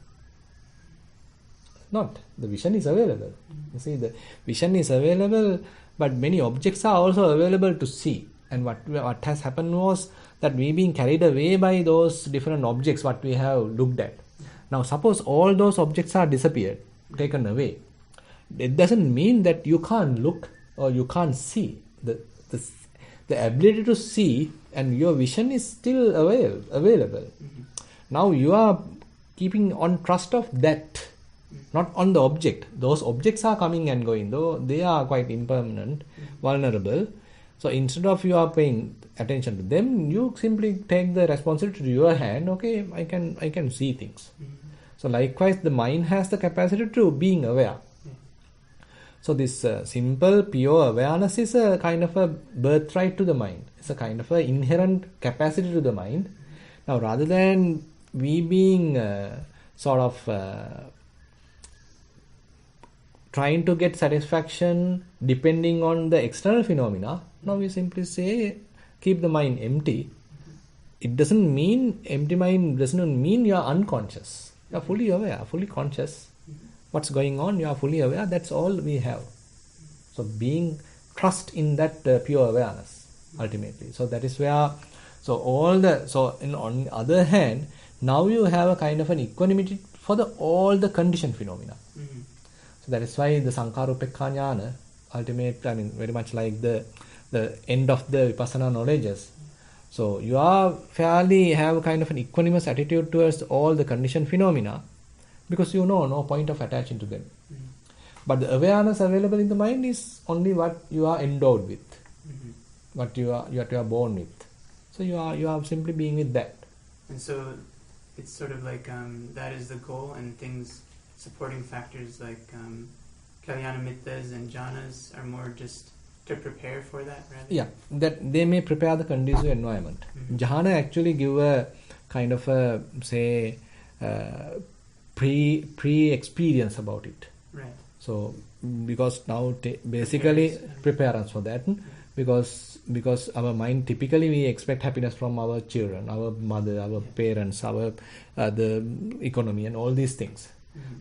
Not. The vision is available. You see, the vision is available, but many objects are also available to see. And what has happened was that we being carried away by those different objects what we have looked at. Now suppose all those objects are disappeared, taken away. It doesn't mean that you can't look or you can't see. The ability to see and your vision is still available. Now you are keeping on trust of that, not on the object. Those objects are coming and going, though they are quite impermanent, vulnerable. So instead of you are paying attention to them, you simply take the responsibility to your hand. Okay, I can see things. So likewise, the mind has the capacity to being aware. So this simple, pure awareness is a kind of a birthright to the mind. It's a kind of an inherent capacity to the mind. Now, rather than we being trying to get satisfaction depending on the external phenomena, now we simply say, keep the mind empty. It doesn't mean, empty mind doesn't mean you are unconscious. You are fully aware, fully conscious. What's going on, you are fully aware. That's all we have. So being trust in that pure awareness, ultimately. So that is where, on the other hand, now you have a kind of an equanimity for all the conditioned phenomena. So that is why the Sankharupekkha Jnana, ultimate, very much like the end of the Vipassana knowledges. So you are fairly have a kind of an equanimous attitude towards all the conditioned phenomena, because you know no point of attaching to them. But the awareness available in the mind is only what you are endowed with, what you are born with. So you are simply being with that. And so it's sort of like that is the goal, and things, supporting factors like Kalyana Mittas and Jhanas are more just to prepare for that, rather? Yeah, that they may prepare the conducive environment. Jhana actually give a kind of a, say, pre-experience about it. Right. So because now basically prepare us for that, because our mind, typically we expect happiness from our children, our mother, our parents, our the economy and all these things.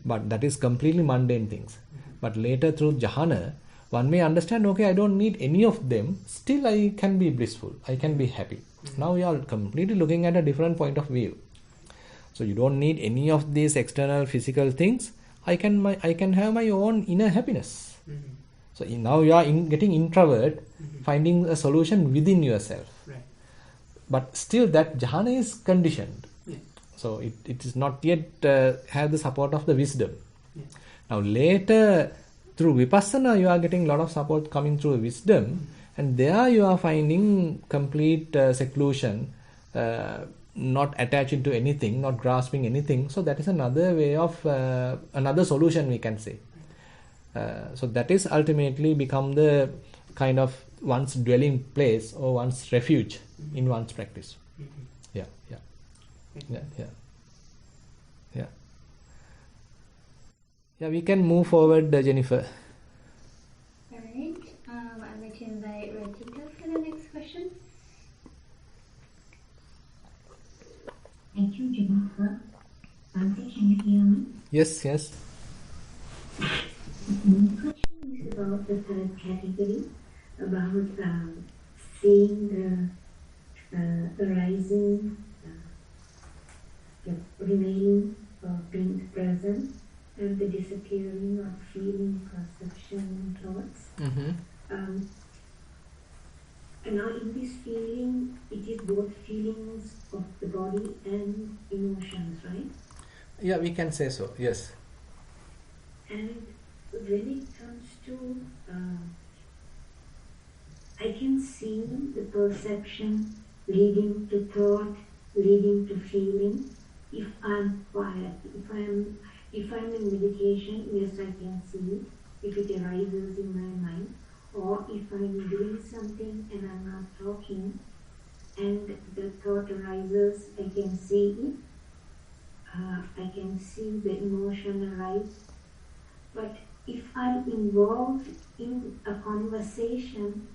But that is completely mundane things. But later through jhana, one may understand, okay, I don't need any of them, still I can be blissful, I can be happy. Now you are completely looking at a different point of view. So you don't need any of these external physical things. I can have my own inner happiness. So now you are getting introvert, finding a solution within yourself. Right. But still that jhana is conditioned. Yeah. So it is not yet have the support of the wisdom. Yeah. Now later through vipassana you are getting a lot of support coming through wisdom, and there you are finding complete seclusion, not attaching to anything, not grasping anything. So that is another way of another solution, we can say. So that is ultimately become the kind of one's dwelling place or one's refuge in one's practice. Yeah. We can move forward, Jennifer. Alright, I'd like to invite Ratika for the next question. Thank you, Jennifer. Bhante, can you hear me? Yes. The question is about the third category, about seeing the arising, the remaining of being present, and the disappearing of feeling, perception, and thoughts. And now in this feeling, it is both feelings of the body and emotions, right? Yeah, we can say so, yes. And when it comes to, I can see the perception leading to thought, leading to feeling. If I'm quiet, if I'm in meditation, yes, I can see it, if it arises in my mind. Or if I'm doing something and I'm not talking, and the thought arises, I can see it. I can see the emotion arise. But if I'm involved in a conversation,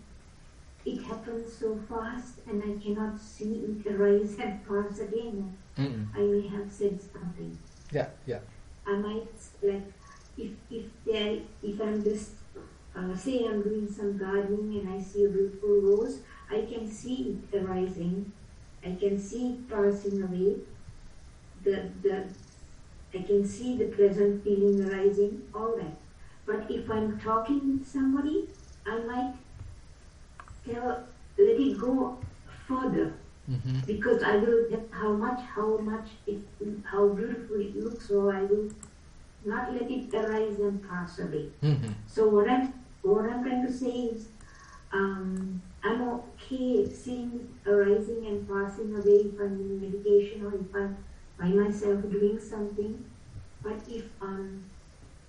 it happens so fast and I cannot see it arise and pass again. I may have said something. Yeah. I might, like, if I'm just, say I'm doing some gardening and I see a beautiful rose, I can see it arising, I can see it passing away, I can see the pleasant feeling arising, all that. But if I'm talking with somebody, I might let it go further, because I will get how beautiful it looks, so I will not let it arise and pass away. So what I'm trying to say is, I'm okay seeing arising and passing away if I'm in meditation or if I'm by myself doing something. But if I'm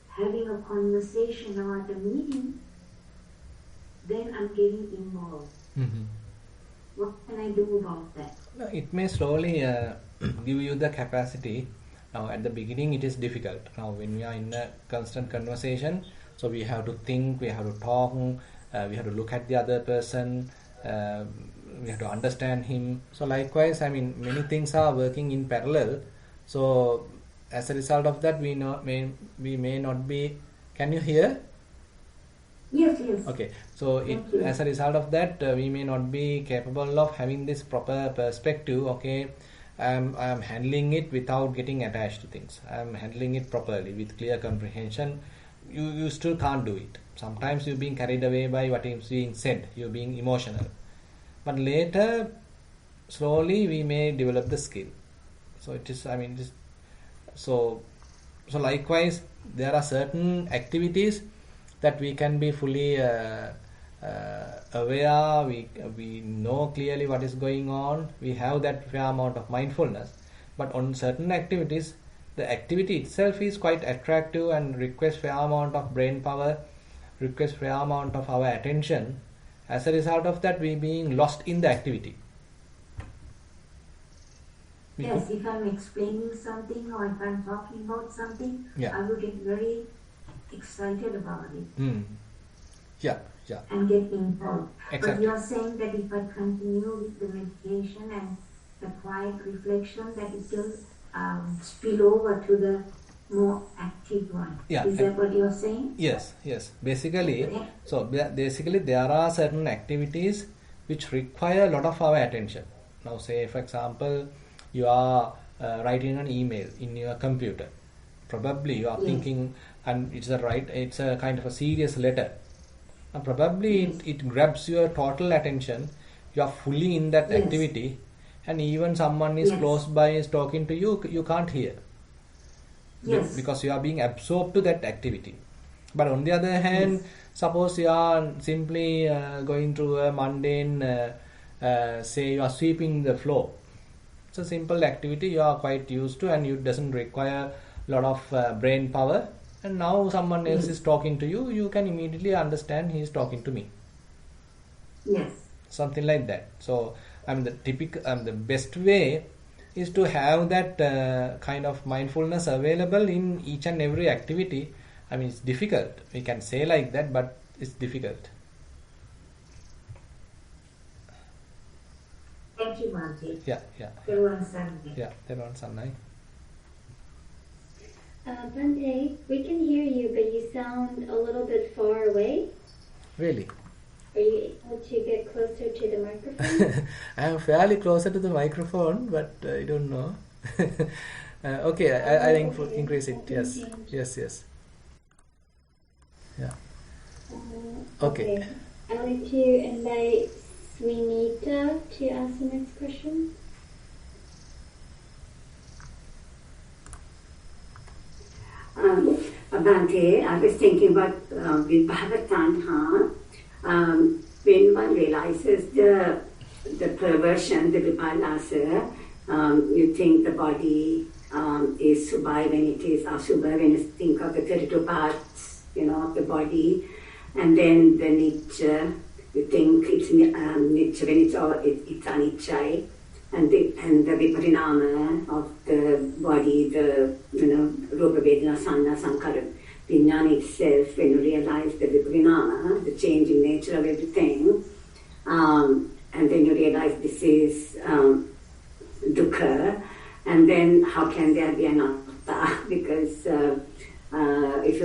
having a conversation or at a meeting, then I'm getting involved. What can I do about that? No, it may slowly give you the capacity. Now at the beginning it is difficult. Now when we are in a constant conversation, so we have to think, we have to talk, we have to look at the other person, we have to understand him. So likewise, many things are working in parallel. So as a result of that, we may not be. Can you hear? Yes. Okay, so as a result of that, we may not be capable of having this proper perspective. Okay, I am handling it without getting attached to things. I am handling it properly with clear comprehension. You still can't do it. Sometimes you're being carried away by what is being said. You're being emotional, but later, slowly, we may develop the skill. So it is. I mean, so likewise, there are certain activities that we can be fully aware, we know clearly what is going on, we have that fair amount of mindfulness, but on certain activities, the activity itself is quite attractive and requires fair amount of brain power, requires fair amount of our attention. As a result of that, we being lost in the activity. Yes, if I'm explaining something or if I'm talking about something, I will get very excited about it. Yeah. And get involved. Exactly. But you are saying that if I continue with the meditation and the quiet reflection, that it will spill over to the more active one. Yeah. Is that what you are saying? Yes. Basically, there are certain activities which require a lot of our attention. Now, say for example, you are writing an email in your computer. Probably you are thinking, and it's a kind of a serious letter. And probably it grabs your total attention. You are fully in that activity, and even someone is close by is talking to you, you can't hear. Yes. Because you are being absorbed to that activity. But on the other hand, suppose you are simply going through a mundane, say you are sweeping the floor. It's a simple activity you are quite used to, and it doesn't require a lot of brain power. And now someone else is talking to you, you can immediately understand he is talking to me. Yes. Something like that. So, the best way is to have that kind of mindfulness available in each and every activity. I mean, it's difficult. We can say like that, but it's difficult. Thank you, Bhante. Yeah. Thero Sanai. Yeah, Thero Sanai. Bhante, we can hear you, but you sound a little bit far away. Really? Are you able to get closer to the microphone? I am fairly closer to the microphone, but I don't know. Okay, I increase it. Yes. Yeah. Okay. I'd like to invite Sweenita to ask the next question. Bhante, I was thinking about with Bhavatanha, when one realizes the perversion, the vipallasa, you think the body is subhaya when it is asubha, when you think of the 32 parts, of the body, and then the nitya, you think it's nitya when it's anicca, and the viparinama of the body, the rupa vedana sanna sankara vijnana itself, when you realize the viparinama, the changing nature of everything, and then you realize this is dukkha, and then how can there be anatta? Because if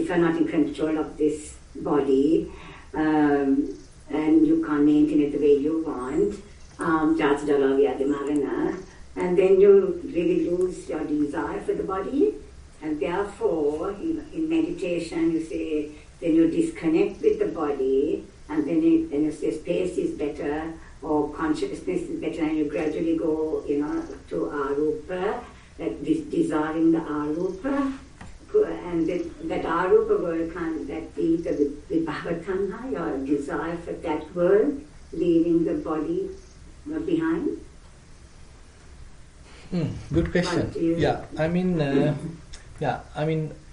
you're not in control of this body, and you can't maintain it the way you want, and then you really lose your desire for the body, and therefore in meditation you say, then you disconnect with the body, and then you say space is better or consciousness is better, and you gradually go to arupa, like this desiring the arupa, and that arupa world can that be the vibhavatanha, your desire for that world, leaving the body behind? Good question.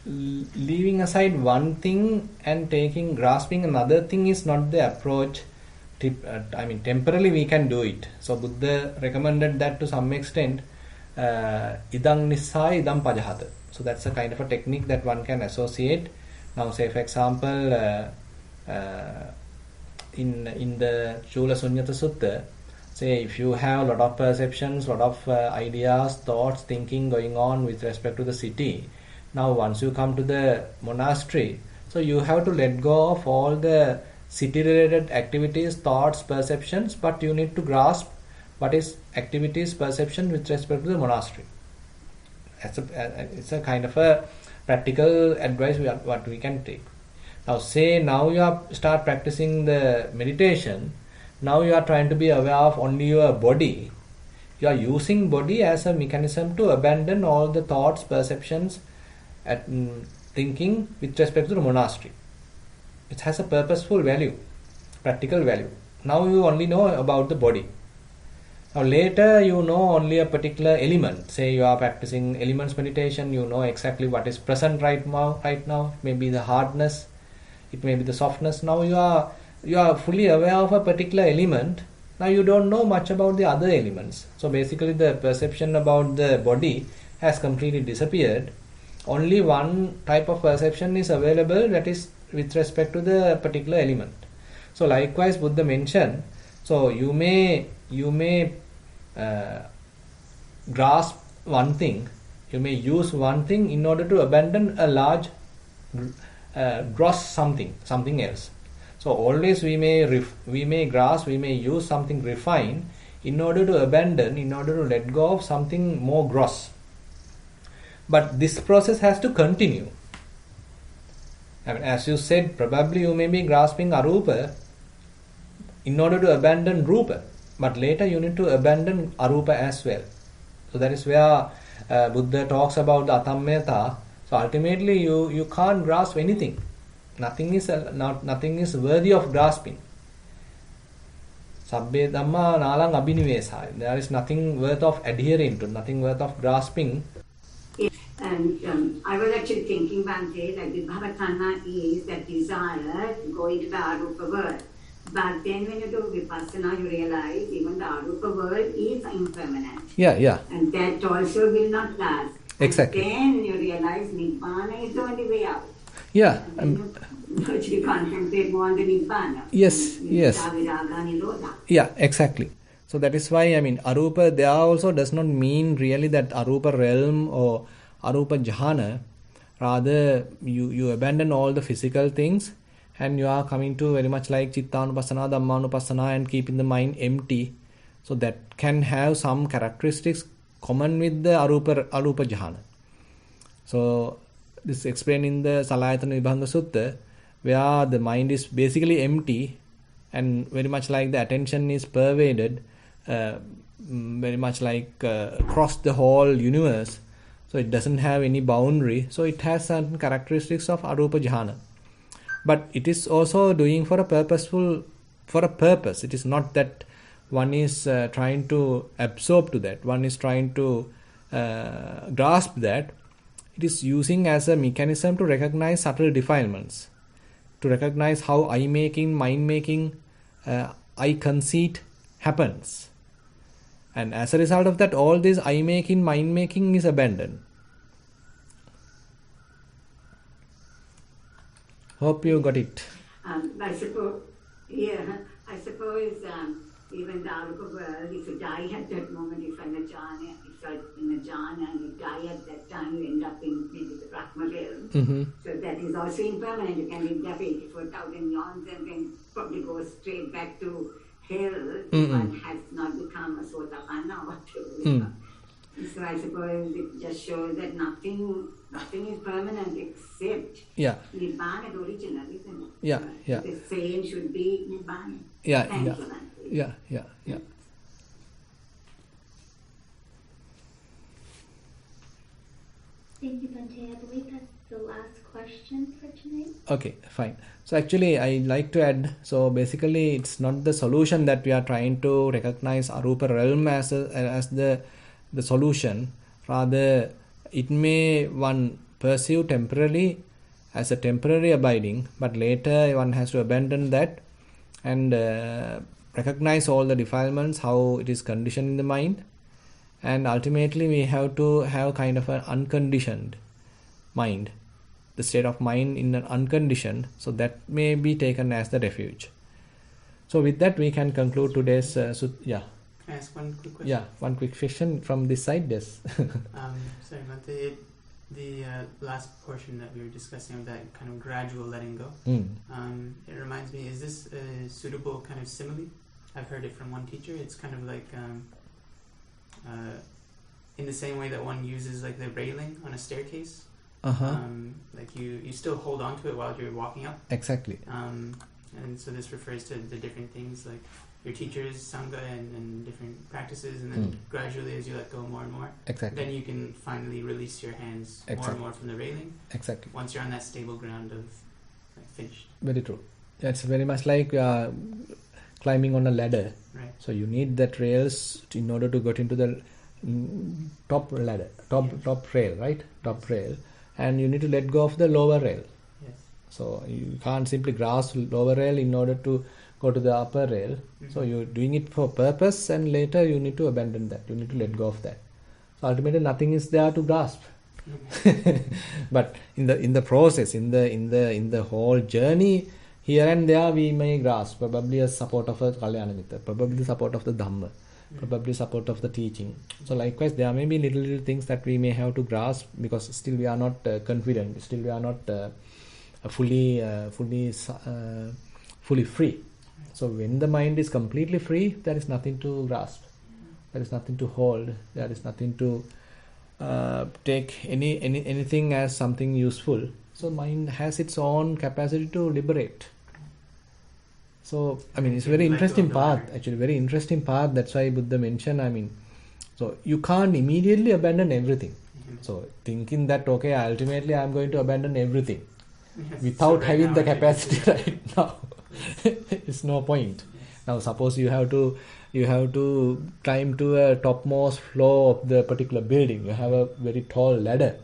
Leaving aside one thing and grasping another thing is not the approach. Temporarily we can do it. So Buddha recommended that to some extent. Idam nissaya idam pajahata. So that's a kind of a technique that one can associate. Now, say for example, in the Chula Sunyata Sutta, Say if you have a lot of perceptions, lot of ideas, thoughts, thinking going on with respect to the city, now once you come to the monastery, so you have to let go of all the city related activities, thoughts, perceptions, but you need to grasp what is activities, perception with respect to the monastery. It's a kind of a practical advice what we can take. Now say now you start practicing the meditation. Now you are trying to be aware of only your body. You are using body as a mechanism to abandon all the thoughts, perceptions, thinking with respect to the monastery. It has a purposeful value, practical value. Now you only know about the body. Now later you know only a particular element. Say you are practicing elements meditation, you know exactly what is present right now. Maybe the hardness, it may be the softness. Now you are fully aware of a particular element. Now you don't know much about the other elements. So basically the perception about the body has completely disappeared. Only one type of perception is available, that is with respect to the particular element. So likewise Buddha mentioned, so you may grasp one thing, you may use one thing in order to abandon a large gross something else. So always we may grasp, we may use something refined in order to abandon, in order to let go of something more gross. But this process has to continue. I mean, as you said, probably you may be grasping arupa in order to abandon rupa, but later you need to abandon arupa as well. So that is where Buddha talks about the atammeta. So ultimately you can't grasp anything. Nothing is worthy of grasping. Sabbe dhamma nalang abhinivesaya. There is nothing worth of adhering to, nothing worth of grasping. And I was actually thinking one day that the Bhavana is that desire to go into the arupa world. But then when you do vipassana, you realize even the arupa world is impermanent. Yeah. And that also will not last. Exactly. And then you realize Nibbana is the only way out. Yeah. You virtually concentrate more on the Nibbana. Yes. Yeah, exactly. So that is why, I mean, arupa there also does not mean really that arupa realm or arupa jhana. Rather, you abandon all the physical things and you are coming to very much like chittanupassana, dhammanupassana, and keeping the mind empty. So that can have some characteristics common with the arupa jhana. So this is explained in the Salayatana Vibhanga Sutta, where the mind is basically empty and very much like the attention is pervaded, very much like across the whole universe. So it doesn't have any boundary. So it has certain characteristics of arupa jhana. But it is also doing for a purpose. It is not that one is trying to absorb to that. One is trying to grasp that. It is using as a mechanism to recognize subtle defilements, to recognize how eye-making, mind-making, eye-conceit happens. And as a result of that, all this eye-making, mind-making is abandoned. Hope you got it. I suppose even the arupa world, if you die at that moment, if you're in a jhana and you die at that time, you end up in maybe the Brahma realm. Mm-hmm. So that is also impermanent. You can live there for 84,000 yawns and then probably go straight back to hell if one has not become a sotapanna or whatever. So I suppose it just shows that nothing is permanent except Nibbana, the original, isn't it? Yeah. The same should be Nibbana. Yeah. Thank you, Bhante. I believe that's the last question for tonight. Okay, fine. So actually I like to add, so basically it's not the solution that we are trying to recognize arupa realm as the solution. Rather, it may one perceive temporarily as a temporary abiding, but later one has to abandon that and recognize all the defilements, how it is conditioned in the mind, and ultimately we have to have kind of an unconditioned mind, the state of mind in an unconditioned, so that may be taken as the refuge. So with that we can conclude today's Can I ask one quick question? Yeah, one quick question from this side, yes. Sorry, Bhante. The last portion that we were discussing of that kind of gradual letting go, it reminds me, is this a suitable kind of simile? I've heard it from one teacher. It's kind of like in the same way that one uses like the railing on a staircase. Like you still hold on to it while you're walking up. Exactly. And so this refers to the different things like your teachers, sangha, and different practices, and then gradually as you let go more and more, exactly, then you can finally release your hands more and more from the railing. Exactly. Once you're on that stable ground of like, finished. Very true. It's very much like climbing on a ladder. Right. So you need that rails in order to get into the top ladder, top rail, right? Top rail, and you need to let go of the lower rail. Yes. So you can't simply grasp lower rail in order to go to the upper rail. So you're doing it for purpose, and later you need to abandon that. You need to let go of that. So ultimately, nothing is there to grasp. But in the process, in the whole journey, here and there we may grasp, probably a support of a Kalyana Mitra, probably the support of the Dhamma, probably support of the teaching. So likewise, there may be little things that we may have to grasp, because still we are not confident, still we are not fully free. So when the mind is completely free, there is nothing to grasp, there is nothing to hold, there is nothing to take anything as something useful. So mind has its own capacity to liberate. So I mean, it's a very interesting path, actually very interesting path. That's why Buddha mentioned, I mean, so you can't immediately abandon everything. So thinking that, okay, ultimately I'm going to abandon everything without having the capacity right now. It's no point. Now suppose you have to climb to a topmost floor of the particular building. You have a very tall ladder,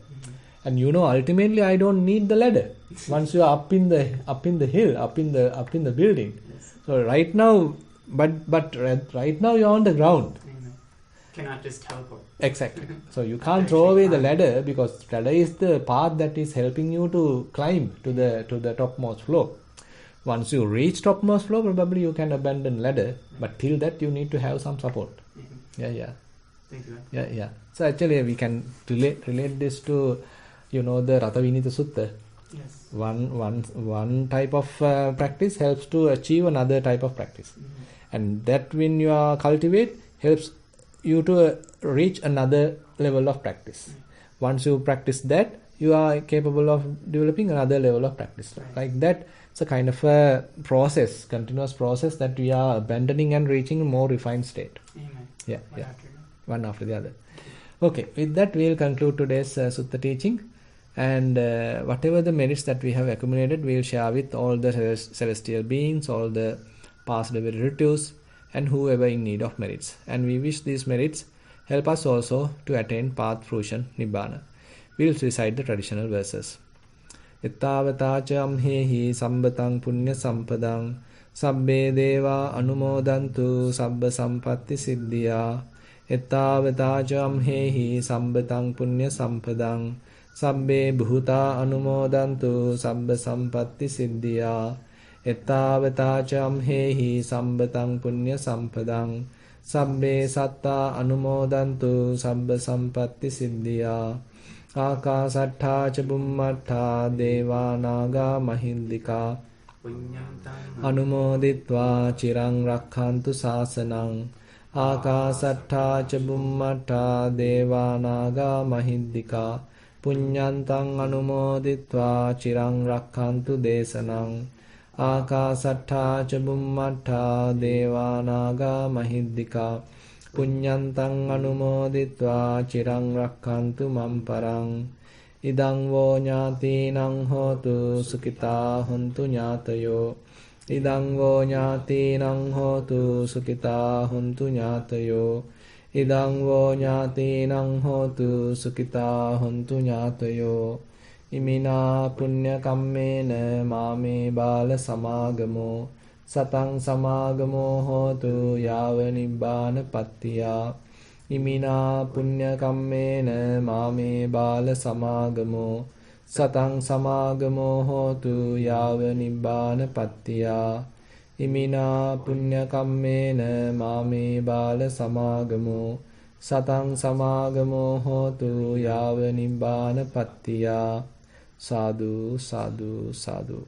and ultimately I don't need the ladder. Once you are up in the hill, up in the building. So right now, but right now you're on the ground. Cannot just teleport. Exactly. So you can't throw away the ladder, because ladder is the path that is helping you to climb to the topmost floor. Once you reach topmost floor, probably you can abandon ladder, but till that you need to have some support. Yeah. Thank you. Yeah. So actually we can relate this to the Ratavinita Sutta. Yes. One type of practice helps to achieve another type of practice, and that when you are cultivate helps you to reach another level of practice. Once you practice that, you are capable of developing another level of practice. Like that, it's a kind of a process, continuous process, that we are abandoning and reaching a more refined state. Amen. Yeah. One after the other. Okay, with that we'll conclude today's Sutta teaching, and whatever the merits that we have accumulated, we'll share with all the celestial beings, all the past relatives, and whoever in need of merits. And we wish these merits help us also to attain path fruition, Nibbana. We'll recite the traditional verses. Ittavata hehi sambatang punya sampadang sabbe deva anumodantu sabba sampatti siddhya. Ittavata hehi sambatang punya sampadang sabbe bhuta anumodantu sabba sampatti siddhya. Ittavata hehi sambatang punya sampadang sabbe satta anumodantu sabba sampatti siddhya. Akasattha ca bummattha devanaga mahindika anumoditva chirang rakkhantu sasanang. Akasattha ca bummattha devanaga mahindika punyantang anumoditva chirang rakkhantu desanang. Akasattha ca bummattha devanaga mahindika punyantang anumoditva chirang rakkhantu mamparang. Idang vo ñātīnaṃ hotu sukitā hontu ñātayo. Idang vo ñātīnaṃ hotu sukitā hontu ñātayo. Idang vo ñātīnaṃ hotu sukitā hontu ñātayo. Imina punya kammena māme bāla samāgamo satang samāgamo hotu yāva nibbāna pattiyā. Imina punya kammena māme bāla samāgamo satang samāgamo hotu yāva nibbāna pattiyā. ඉමිනා පුඤ්ඤ කම්මේන මාමේ බාල සමාගමෝ සතං සමාගමෝ හෝතු යාව නිබ්බාන පත්තියා. සාදු සාදු සාදු.